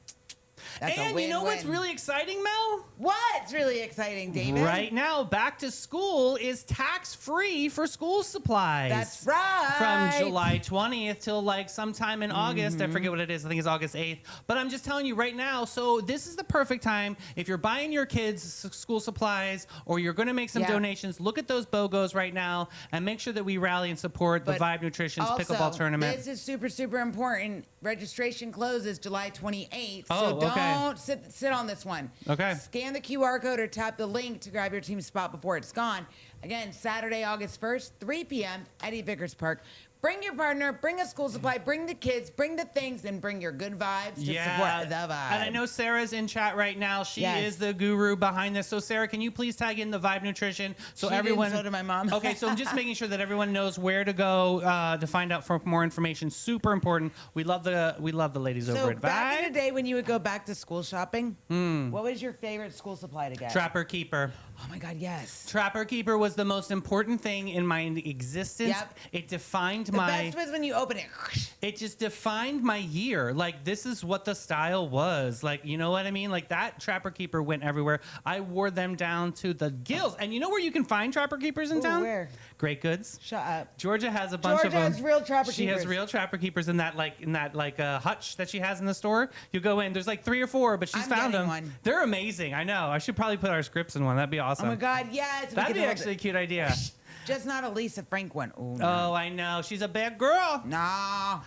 That's a And you know what's win-win. really exciting, Mel? What's really exciting, David? Right now, back to school is tax-free for school supplies. That's right. From July 20th till like sometime in August. I forget what it is. I think it's August 8th. But I'm just telling you right now, so this is the perfect time. If you're buying your kids school supplies or you're going to make some Yeah. donations, look at those BOGOs right now and make sure that we rally and support the But Vibe Nutrition's also, pickleball tournament. This is super, super important. Registration closes July 28th. Oh, so okay. don't sit on this one. Okay. Scan the QR code or tap the link to grab your team spot before it's gone. Again, Saturday, August 1st, 3 p.m., Eddie Vickers Park. Bring your partner, bring a school supply, bring the kids, bring the things, and bring your good vibes to support the vibe. And I know Sarah's in chat right now. She Yes. is the guru behind this. So Sarah, can you please tag in the Vibe Nutrition so She did, everyone? so did my mom. Okay, so I'm just making sure that everyone knows where to go to find out for more information. Super important. We love the ladies over So at back in Vibe. the day when you would go back to school shopping, what was your favorite school supply to get? Trapper Keeper. Oh my God, yes. Trapper Keeper was the most important thing in my existence. Yep. It defined The my. best was when you open it. It just defined my year. Like, this is what the style was. Like, you know what I mean? Like, that Trapper Keeper went everywhere. I wore them down to the gills. And you know where you can find Trapper Keepers in Ooh, town? where? Great Goods. Shut up. Georgia has a bunch of Georgia them. has real Trapper She has Keepers. real Trapper Keepers in that hutch that she has in the store. You go in. There's like 3 or 4, but she's I'm found getting them. one. They're amazing. I know. I should probably put our scripts in one. That'd be awesome. Oh my God, yes. we That'd could be hold actually a it. cute idea. Just not a Lisa Frank one. Ooh, no. Oh, I know. She's a bad girl. Nah.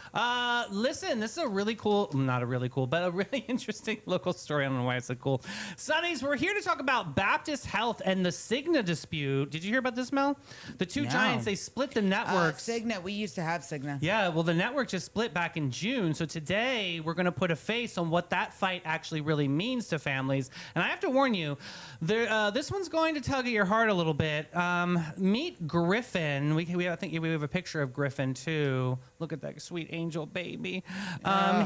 Listen, this is a really cool, not a really cool, but a really interesting local story. I don't know why it's so cool. Sonnies, we're here to talk about Baptist Health and the Cigna dispute. Did you hear about this, Mel? The two giants, they split the networks. Cigna. We used to have Cigna. Yeah, well, the network just split back in June. So today we're going to put a face on what that fight actually really means to families. And I have to warn you, this one's going to tug at your heart a little bit. Meet Griffin. I think we have a picture of Griffin too. Look at that sweet angel baby.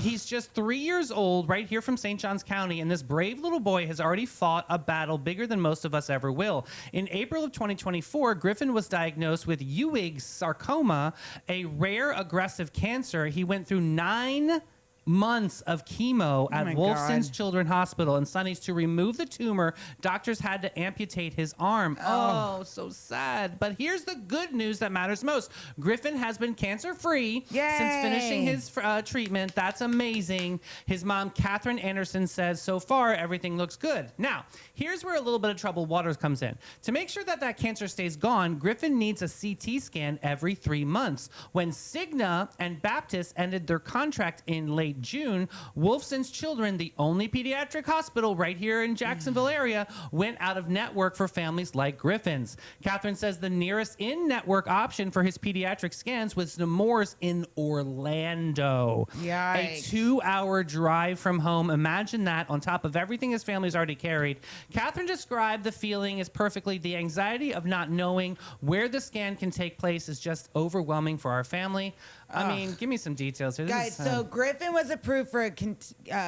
He's just 3 years old, right here from St. Johns County, and this brave little boy has already fought a battle bigger than most of us ever will. In April of 2024, Griffin was diagnosed with Ewing sarcoma, a rare aggressive cancer. He went through 9 months of chemo at Wolfson's Children's Hospital, and Sonny's, to remove the tumor, doctors had to amputate his arm. Oh, so sad. But here's the good news that matters most. Griffin has been cancer-free since finishing his treatment. That's amazing. His mom, Catherine Anderson, says so far everything looks good. Now, here's where a little bit of troubled waters comes in. To make sure that that cancer stays gone, Griffin needs a CT scan every 3 months. When Cigna and Baptist ended their contract in late June, Wolfson's Children, the only pediatric hospital right here in Jacksonville area, went out of network for families like Griffin's. Catherine says the nearest in-network option for his pediatric scans was Nemours in Orlando. Yikes. A 2-hour drive from home. Imagine that on top of everything his family's already carried. Catherine described the feeling as perfectly. The anxiety of not knowing where the scan can take place is just overwhelming for our family. I mean, give me some details here. Guys, so Griffin was approved for a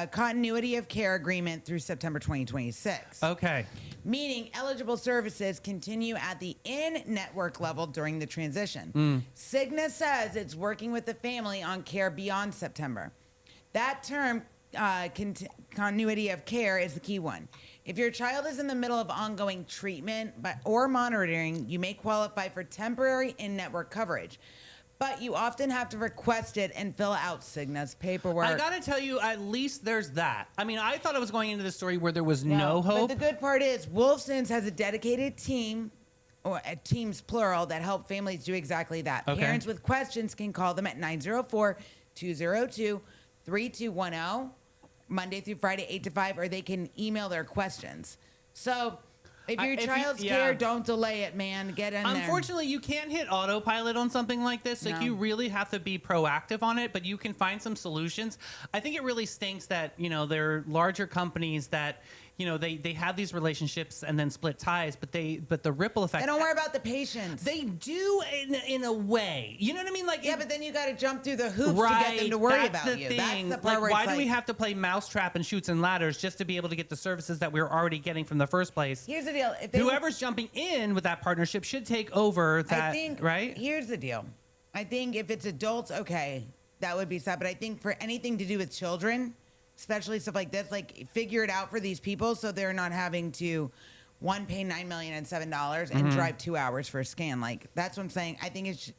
continuity of care agreement through September 2026. Okay. Meaning eligible services continue at the in-network level during the transition. Cigna says it's working with the family on care beyond September. That term, continuity of care, is the key one. If your child is in the middle of ongoing treatment or monitoring, you may qualify for temporary in-network coverage. But you often have to request it and fill out Cigna's paperwork. I gotta tell you, at least there's that. I mean, I thought I was going into the story where there was no hope. But the good part is Wolfson's has a dedicated team, or teams plural, that help families do exactly that. Okay. Parents with questions can call them at 904-202-3210, Monday through Friday, 8 to 5, or they can email their questions. So if your child's care, don't delay it, man. Get in there. Unfortunately, you can't hit autopilot on something like this. Like, you really have to be proactive on it, but you can find some solutions. I think it really stinks that, there are larger companies that, they have these relationships and then split ties, but the ripple effect. They don't worry about the patients. They do in a way. You know what I mean? Like, but then you got to jump through the hoops to get them to worry about you. Thing. That's the part where why do we have to play mousetrap and chutes and ladders just to be able to get the services that we're already getting from the first place? Here's the deal. Whoever's jumping in with that partnership should take over that, right? Here's the deal. I think if it's adults, okay, that would be sad. But I think for anything to do with children, especially stuff like this, like, figure it out for these people so they're not having to, pay $9,007 and drive 2 hours for a scan. Like, that's what I'm saying. I think it's,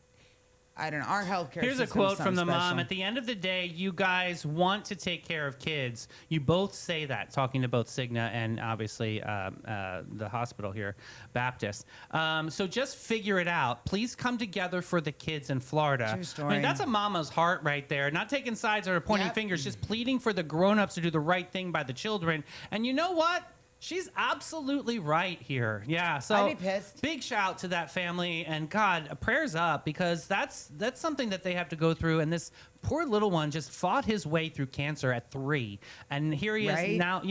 I don't know, our healthcare Here's system a quote from the special. mom. At the end of the day, you guys want to take care of kids. You both say that, talking to both Cigna and obviously the hospital here, Baptist. So just figure it out. Please come together for the kids in Florida. True story. I mean, that's a mama's heart right there. Not taking sides or pointing fingers, just pleading for the grown-ups to do the right thing by the children. And you know what? She's absolutely right here. Yeah, so I'd be pissed. Big shout out to that family, and God, prayers up, because that's something that they have to go through. And this poor little one just fought his way through cancer at 3, and here he is now.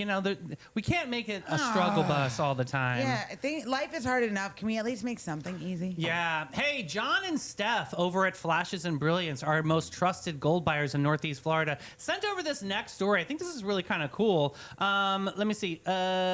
We can't make it a struggle bus all the time. Yeah, I think life is hard enough. Can we at least make something easy? Yeah. Hey, John and Steph over at Flashes and Brilliance, our most trusted gold buyers in Northeast Florida, sent over this next story. I think this is really kind of cool. Let me see.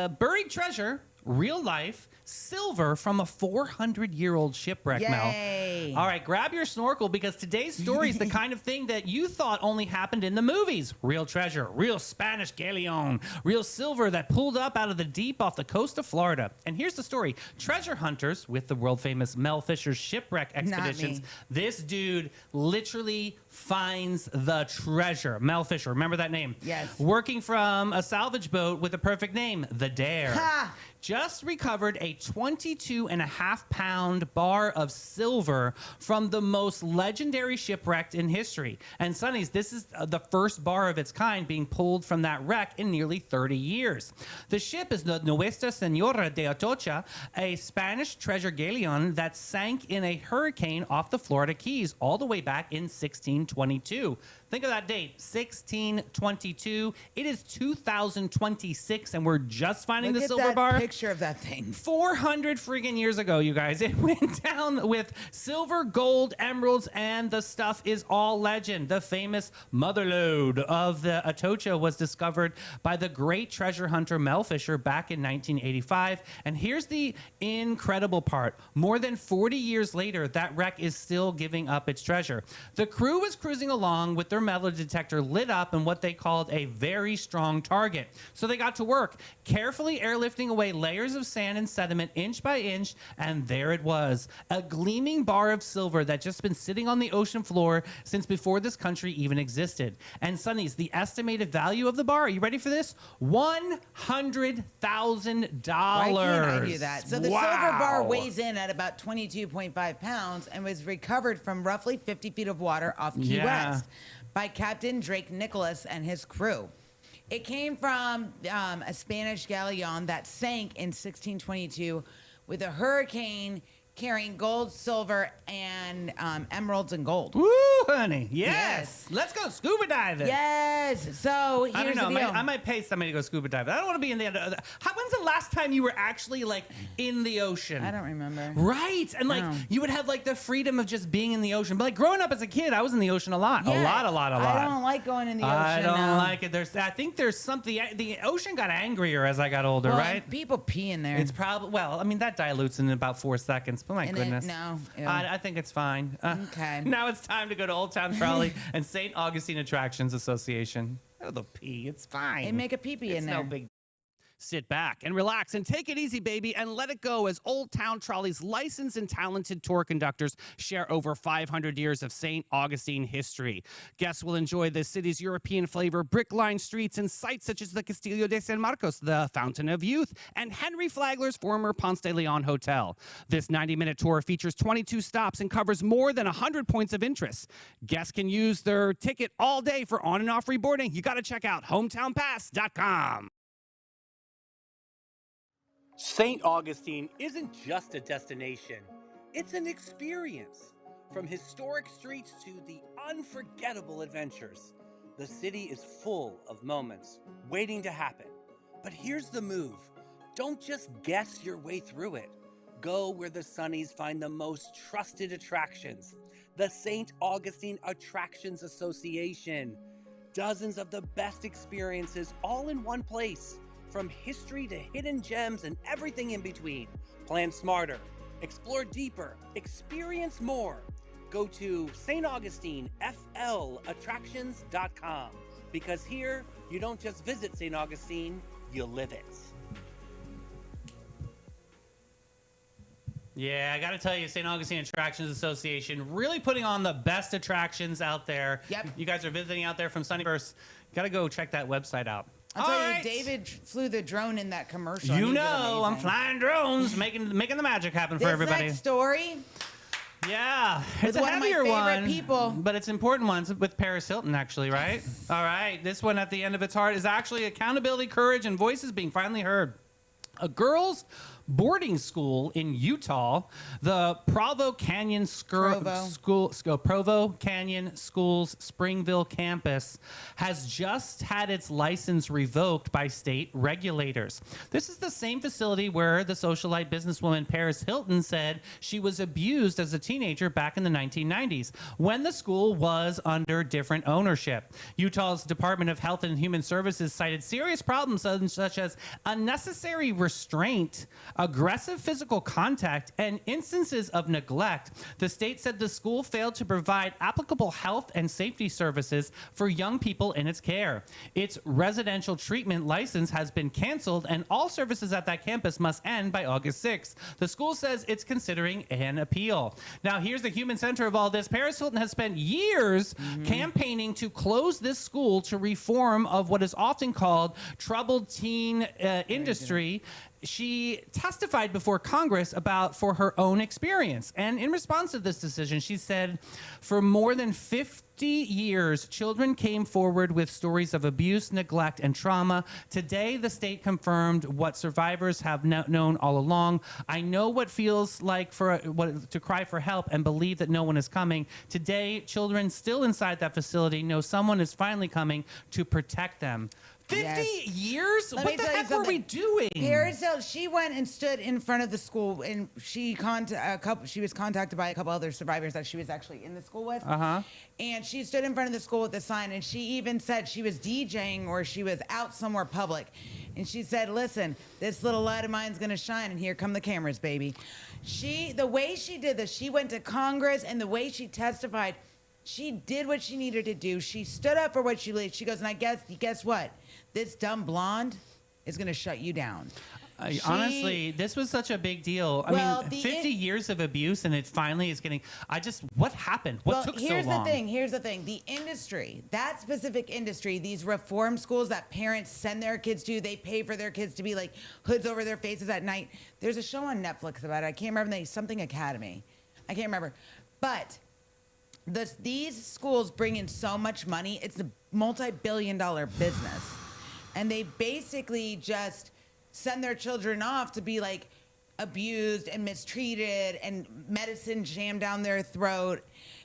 Buried treasure, real life, silver from a 400-year-old shipwreck, Yay. Mel. All right, grab your snorkel, because today's story is the kind of thing that you thought only happened in the movies. Real treasure, real Spanish galleon, real silver that pulled up out of the deep off the coast of Florida. And here's the story. Treasure hunters with the world-famous Mel Fisher's shipwreck expeditions. This dude literally finds the treasure. Mel Fisher, remember that name? Yes. Working from a salvage boat with a perfect name, the Dare. Ha! just recovered a 22.5-pound bar of silver from the most legendary shipwreck in history. And Sonny's, this is the first bar of its kind being pulled from that wreck in nearly 30 years. The ship is the Nuestra Señora de Atocha, a Spanish treasure galleon that sank in a hurricane off the Florida Keys all the way back in 1622. Think of that date, 1622. It is 2026, and we're just finding the silver bar. Picture of that thing. 400 friggin' years ago, you guys. It went down with silver, gold, emeralds, and the stuff is all legend. The famous mother lode of the Atocha was discovered by the great treasure hunter Mel Fisher back in 1985. And here's the incredible part. More than 40 years later, that wreck is still giving up its treasure. The crew was cruising along with their metal detector lit up and what they called a very strong target. So they got to work, carefully airlifting away layers of sand and sediment inch by inch, and there it was, a gleaming bar of silver that just been sitting on the ocean floor since before this country even existed. And Sonny's, the estimated value of the bar, are you ready for this? $100,000. Why can't I do that? So the silver bar weighs in at about 22.5 pounds and was recovered from roughly 50 feet of water off Key West by Captain Drake Nicholas and his crew. It came from a Spanish galleon that sank in 1622 with a hurricane carrying gold, silver, and emeralds and gold. Woo, honey. Yes. Let's go scuba diving. Yes. So here's I don't know. the deal. I might pay somebody to go scuba diving. I don't want to be in the end. When's the last time you were actually like in the ocean? I don't remember. Right. And like you would have like the freedom of just being in the ocean. But like growing up as a kid, I was in the ocean a lot. Yeah, a lot. I don't like going in the ocean. I don't like it. I think there's something. The ocean got angrier as I got older, right? People pee in there. It's probably, well, I mean, that dilutes in about 4 seconds. But my goodness. No. Ew. I think it's fine. Okay. Now it's time to go to Old Town Trolley and St. Augustine Attractions Association. Oh, the pee. It's fine. They make a pee-pee in there. No big. Sit back and relax and take it easy, baby, and let it go as Old Town Trolley's licensed and talented tour conductors share over 500 years of St. Augustine history. Guests will enjoy the city's European flavor, brick-lined streets, and sites such as the Castillo de San Marcos, the Fountain of Youth, and Henry Flagler's former Ponce de Leon Hotel. This 90-minute tour features 22 stops and covers more than 100 points of interest. Guests can use their ticket all day for on and off reboarding. You got to check out hometownpass.com. St. Augustine isn't just a destination, it's an experience. From historic streets to the unforgettable adventures, the city is full of moments waiting to happen. But here's the move. Don't just guess your way through it. Go where the Sunnies find the most trusted attractions. The St. Augustine Attractions Association. Dozens of the best experiences all in one place. From history to hidden gems and everything in between. Plan smarter, explore deeper, experience more. Go to StAugustineFLAttractions.com because here you don't just visit St. Augustine, you live it. Yeah, I got to tell you, St. Augustine Attractions Association really putting on the best attractions out there. Yep. You guys are visiting out there from Sunnyverse. Got to go check that website out. I'll tell you, David flew the drone in that commercial. You know, I'm flying drones, making the magic happen for everybody. This story. Yeah, it's a one of my heavier favorite one, people. but it's important ones with Paris Hilton, actually, right? All right, this one at the end of its heart is actually accountability, courage, and voices being finally heard. A girls' boarding school in Utah, the Provo Canyon Schools Springville campus, has just had its license revoked by state regulators. This is the same facility where the socialite businesswoman Paris Hilton said she was abused as a teenager back in the 1990s when the school was under different ownership. Utah's Department of Health and Human Services cited serious problems such as unnecessary restraint, aggressive physical contact, and instances of neglect. The state said the school failed to provide applicable health and safety services for young people in its care. Its residential treatment license has been canceled, and all services at that campus must end by August 6th. The school says it's considering an appeal. Now, here's the human center of all this. Paris Hilton has spent years campaigning to close this school to reform of what is often called troubled teen industry. she testified before Congress for her own experience. And in response to this decision, she said, for more than 50 years, children came forward with stories of abuse, neglect, and trauma. Today, the state confirmed what survivors have known all along. I know what feels like to cry for help and believe that no one is coming. Today, children still inside that facility know someone is finally coming to protect them. 50 years? What the heck were we doing? Paris Hill, she went and stood in front of the school, and she was contacted by a couple other survivors that she was actually in the school with. And she stood in front of the school with a sign, and she even said she was DJing or she was out somewhere public. And she said, listen, this little light of mine's going to shine, and here come the cameras, baby. The way she did this, she went to Congress, and the way she testified, she did what she needed to do. She stood up for what she believed. She goes, and guess what? This dumb blonde is going to shut you down. Honestly, this was such a big deal. I mean, 50 years of abuse, and it finally is getting... what happened? What took so long? Here's the thing. The industry, that specific industry, these reform schools that parents send their kids to, they pay for their kids to be like hoods over their faces at night. There's a show on Netflix about it. I can't remember something Academy. I can't remember. But these schools bring in so much money. It's a multi-billion-dollar business. And they basically just send their children off to be like abused and mistreated and medicine jammed down their throat.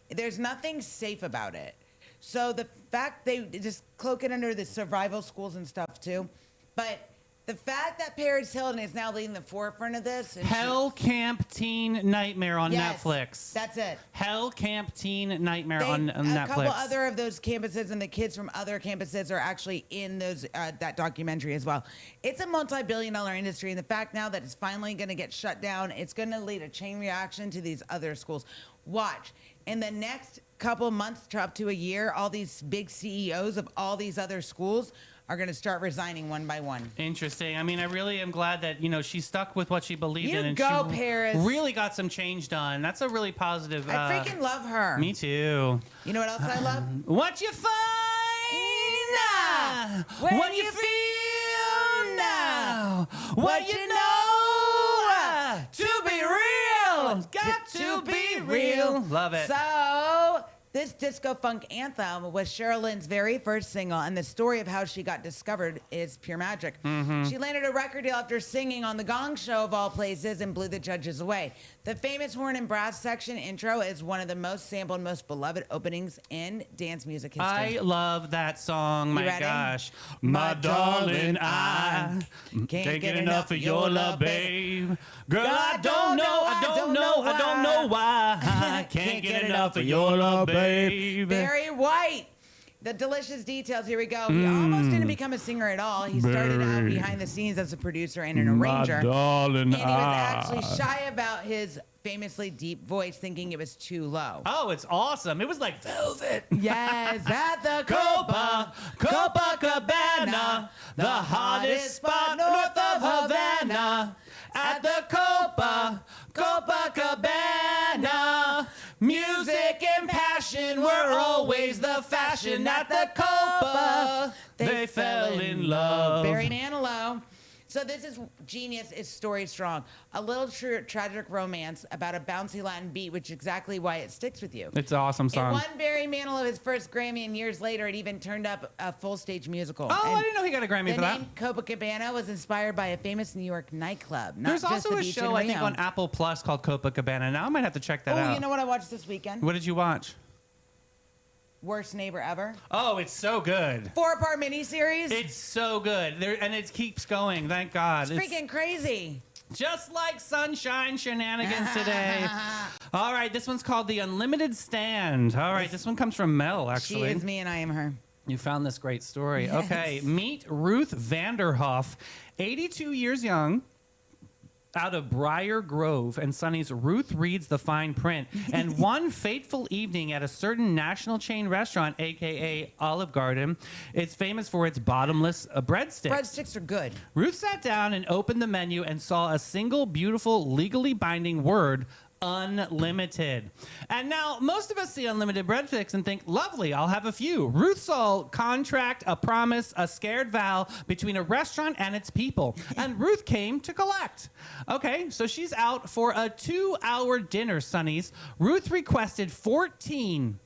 There's nothing safe about it. So the fact they just cloak it under the survival schools and stuff too. But the fact that Paris Hilton is now leading the forefront of this. Hell Camp Teen Nightmare on Netflix. That's it. Hell Camp Teen Nightmare on Netflix. A couple other of those campuses and the kids from other campuses are actually in that documentary as well. It's a multi-billion-dollar industry, and the fact now that it's finally going to get shut down, it's going to lead a chain reaction to these other schools. Watch. In the next couple months to up to a year, all these big CEOs of all these other schools are going to start resigning one by one. Interesting. I mean, I really am glad that, she stuck with what she believed in. And Paris. Really got some change done. That's a really positive... I freaking love her. Me too. You know what else I love? What you find now? What you feel now? What you know to be real? Got to be real. Love it. So... this disco funk anthem was Cheryl Lynn's very first single, and the story of how she got discovered is pure magic. She landed a record deal after singing on The Gong Show, of all places, and blew the judges away. The famous horn and brass section intro is one of the most sampled, most beloved openings in dance music history. I love that song. My ready? gosh. My darling, I can't get enough of your love, babe. Girl, I don't know why I can't get enough of your love, babe. Barry White. The delicious details. Here we go. He almost didn't become a singer at all. He started out behind the scenes as a producer and an arranger. My darling, and he was actually shy about his famously deep voice, thinking it was too low. Oh, it's awesome. It was like velvet. Yes, at the Copacabana, the hottest spot north of Havana. At the Copacabana, music and passion were always the fashion. At the Copa, they fell in love. Barry Manilow. So this is genius. Is story strong. A little tragic romance about a bouncy Latin beat, which is exactly why it sticks with you. It's an awesome song. It won Barry Manilow his first Grammy, and years later, it even turned up a full-stage musical. Oh, I didn't know he got a Grammy for that. The name Copacabana was inspired by a famous New York nightclub. There's also a show, I think, on Apple Plus called Copacabana. Now I might have to check that out. Oh, you know what I watched this weekend? What did you watch? Worst Neighbor Ever. Oh, it's so good. 4-part miniseries. It's so good. And it keeps going, thank God. It's freaking crazy. Just like Sunshine Shenanigans today. All right, this one's called The Unlimited Stand. All right, this one comes from Mel, actually. She is me and I am her. You found this great story. Yes. Okay, meet Ruth Vanderhoff, 82 years young, out of Briar Grove, and Sonny's Ruth reads the fine print. And one fateful evening at a certain national chain restaurant, a.k.a. Olive Garden, it's famous for its bottomless breadsticks. Breadsticks are good. Ruth sat down and opened the menu and saw a single beautiful, legally binding word, Unlimited. And now, most of us see unlimited breadsticks and think, lovely, I'll have a few. Ruth saw contract, a promise, a scared vow between a restaurant and its people. And Ruth came to collect. Okay, so she's out for a 2-hour dinner, Sonnies. Ruth requested 14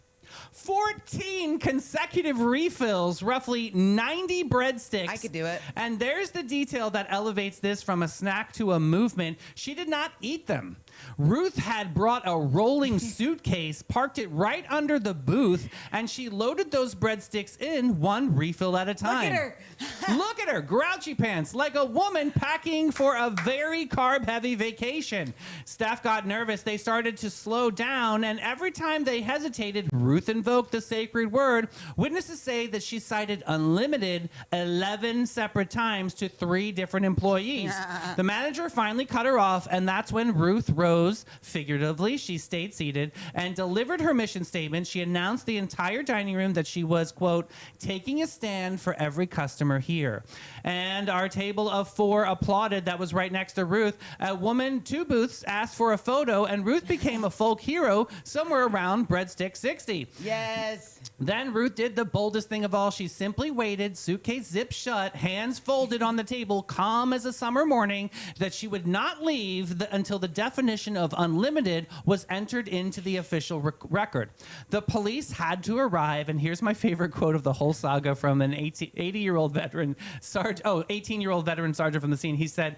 consecutive refills, roughly 90 breadsticks. I could do it. And there's the detail that elevates this from a snack to a movement. She did not eat them. Ruth had brought a rolling suitcase, parked it right under the booth, and she loaded those breadsticks in one refill at a time. Look at her. Look at her, grouchy pants, like a woman packing for a very carb-heavy vacation. Staff got nervous. They started to slow down, and every time they hesitated, Ruth invoked the sacred word. Witnesses say that she cited unlimited 11 separate times to 3 different employees. The manager finally cut her off, and that's when Ruth rose, figuratively. She stayed seated and delivered her mission statement. She announced the entire dining room that she was, quote, taking a stand for every customer here. And our table of 4 applauded. That was right next to Ruth. A woman, 2 booths, asked for a photo, and Ruth became a folk hero somewhere around breadstick 60. Yes. Then Ruth did the boldest thing of all. She simply waited, suitcase zipped shut, hands folded on the table, calm as a summer morning, that she would not leave until the definition of unlimited was entered into the official record. The police had to arrive, and here's my favorite quote of the whole saga from an 18-year-old veteran sergeant from the scene. He said,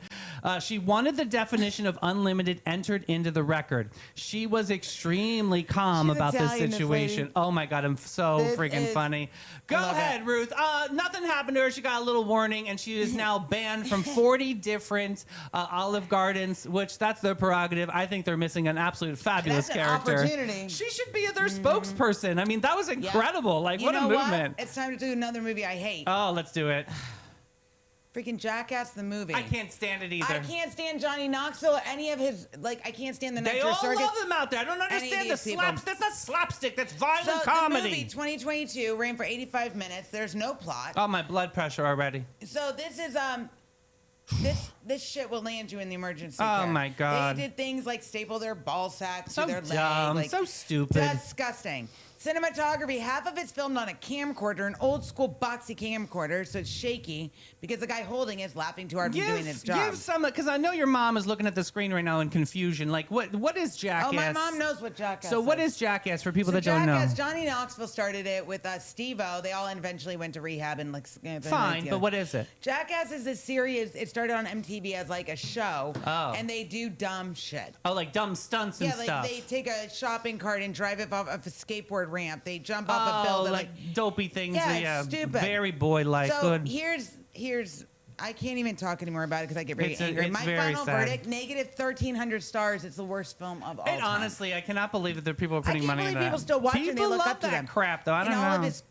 she wanted the definition of unlimited entered into the record. She was extremely calm She's about Italian, this this situation. lady. Oh my God, I'm so This freaking is- funny. Go I love ahead, it. Ruth. Nothing happened to her. She got a little warning, and she is now banned from 40 different Olive Gardens, which that's their prerogative. I think they're missing an absolute fabulous That's an character. opportunity. She should be their spokesperson. I mean, that was incredible. Like, You what a know movement. It's time to do another movie I hate. Oh, let's do it. Freaking Jackass the movie. I can't stand it either. I can't stand Johnny Knoxville. Any of his, like, I can't stand the They Nectar all Circus. love him out there. I don't understand the these people. slaps. That's not slapstick. That's violent So comedy. the movie 2022 ran for 85 minutes. There's no plot. Oh, my blood pressure already. So this is this shit will land you in the emergency Oh, care. my God. They did things like staple their ball sacks So to their dumb. leg. Like, So stupid. Disgusting. Cinematography, half of it's filmed on a camcorder, an old school boxy camcorder, so it's shaky because the guy holding it's laughing too hard from doing his job. Give some, because I know your mom is looking at the screen right now in confusion. Like, what is Jackass? Oh, my mom knows what Jackass So what is. is Jackass for people So that don't know? Jackass, Johnny Knoxville started it with Steve-O. They all eventually went to rehab and like. Fine, but what is it? Jackass is a series. It started on MTV as like a show, Oh. and they do dumb shit. Oh, like dumb stunts and Yeah, like stuff. they take a shopping cart and drive it off of a skateboard ramp. They jump off a Oh, building. like dopey things. Yeah, it's stupid. Very boy-like. So Good. here's I can't even talk anymore about it because I get very It's angry. My very final sad. verdict: negative 1,300 stars. It's the worst film of all And time. honestly, I cannot believe that there are people putting I can't money believe in that. people still watch it and they People look love up to that them. crap, though. I don't and know. all of his,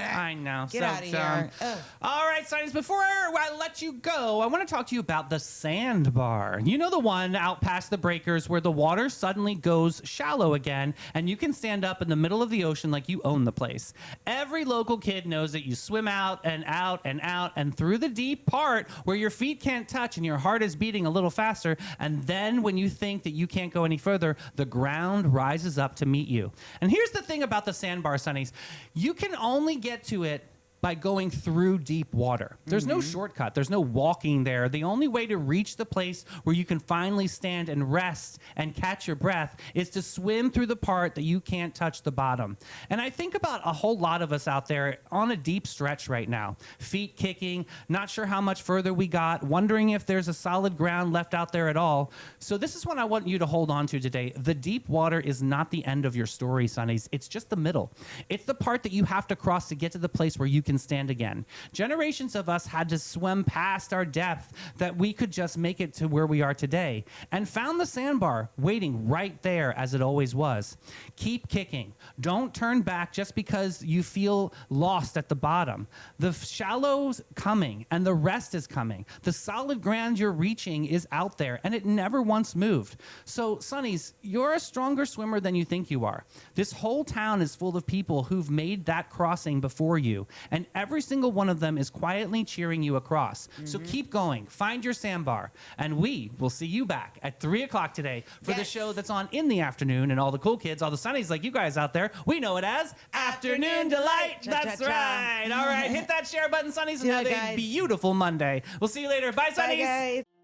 I know. Get so out of dumb. here. Ugh. All right, Sonnies, before I let you go, I want to talk to you about the sandbar. You know the one out past the breakers where the water suddenly goes shallow again, and you can stand up in the middle of the ocean like you own the place. Every local kid knows that you swim out and out and out and through the deep part where your feet can't touch and your heart is beating a little faster, and then when you think that you can't go any further, the ground rises up to meet you. And here's the thing about the sandbar, Sonnies. You can only get to it by going through deep water. There's no shortcut. There's no walking there. The only way to reach the place where you can finally stand and rest and catch your breath is to swim through the part that you can't touch the bottom. And I think about a whole lot of us out there on a deep stretch right now, feet kicking, not sure how much further we got, wondering if there's a solid ground left out there at all. So this is what I want you to hold on to today. The deep water is not the end of your story, Sonnies. It's just the middle. It's the part that you have to cross to get to the place where you can stand again. Generations of us had to swim past our depth that we could just make it to where we are today, and found the sandbar waiting right there as it always was. Keep kicking. Don't turn back just because you feel lost at the bottom. The shallow's coming and the rest is coming. The solid ground you're reaching is out there and it never once moved. So, Sonnies, you're a stronger swimmer than you think you are. This whole town is full of people who've made that crossing before you, and and every single one of them is quietly cheering you across. So keep going. Find your sandbar. And we will see you back at 3 o'clock today for the show that's on in the afternoon. And all the cool kids, all the sunnies like you guys out there, we know it as Afternoon Delight. That's right. All right. Hit that share button, sunnies, and have a beautiful Monday. We'll see you later. Bye, sunnies. Bye, guys.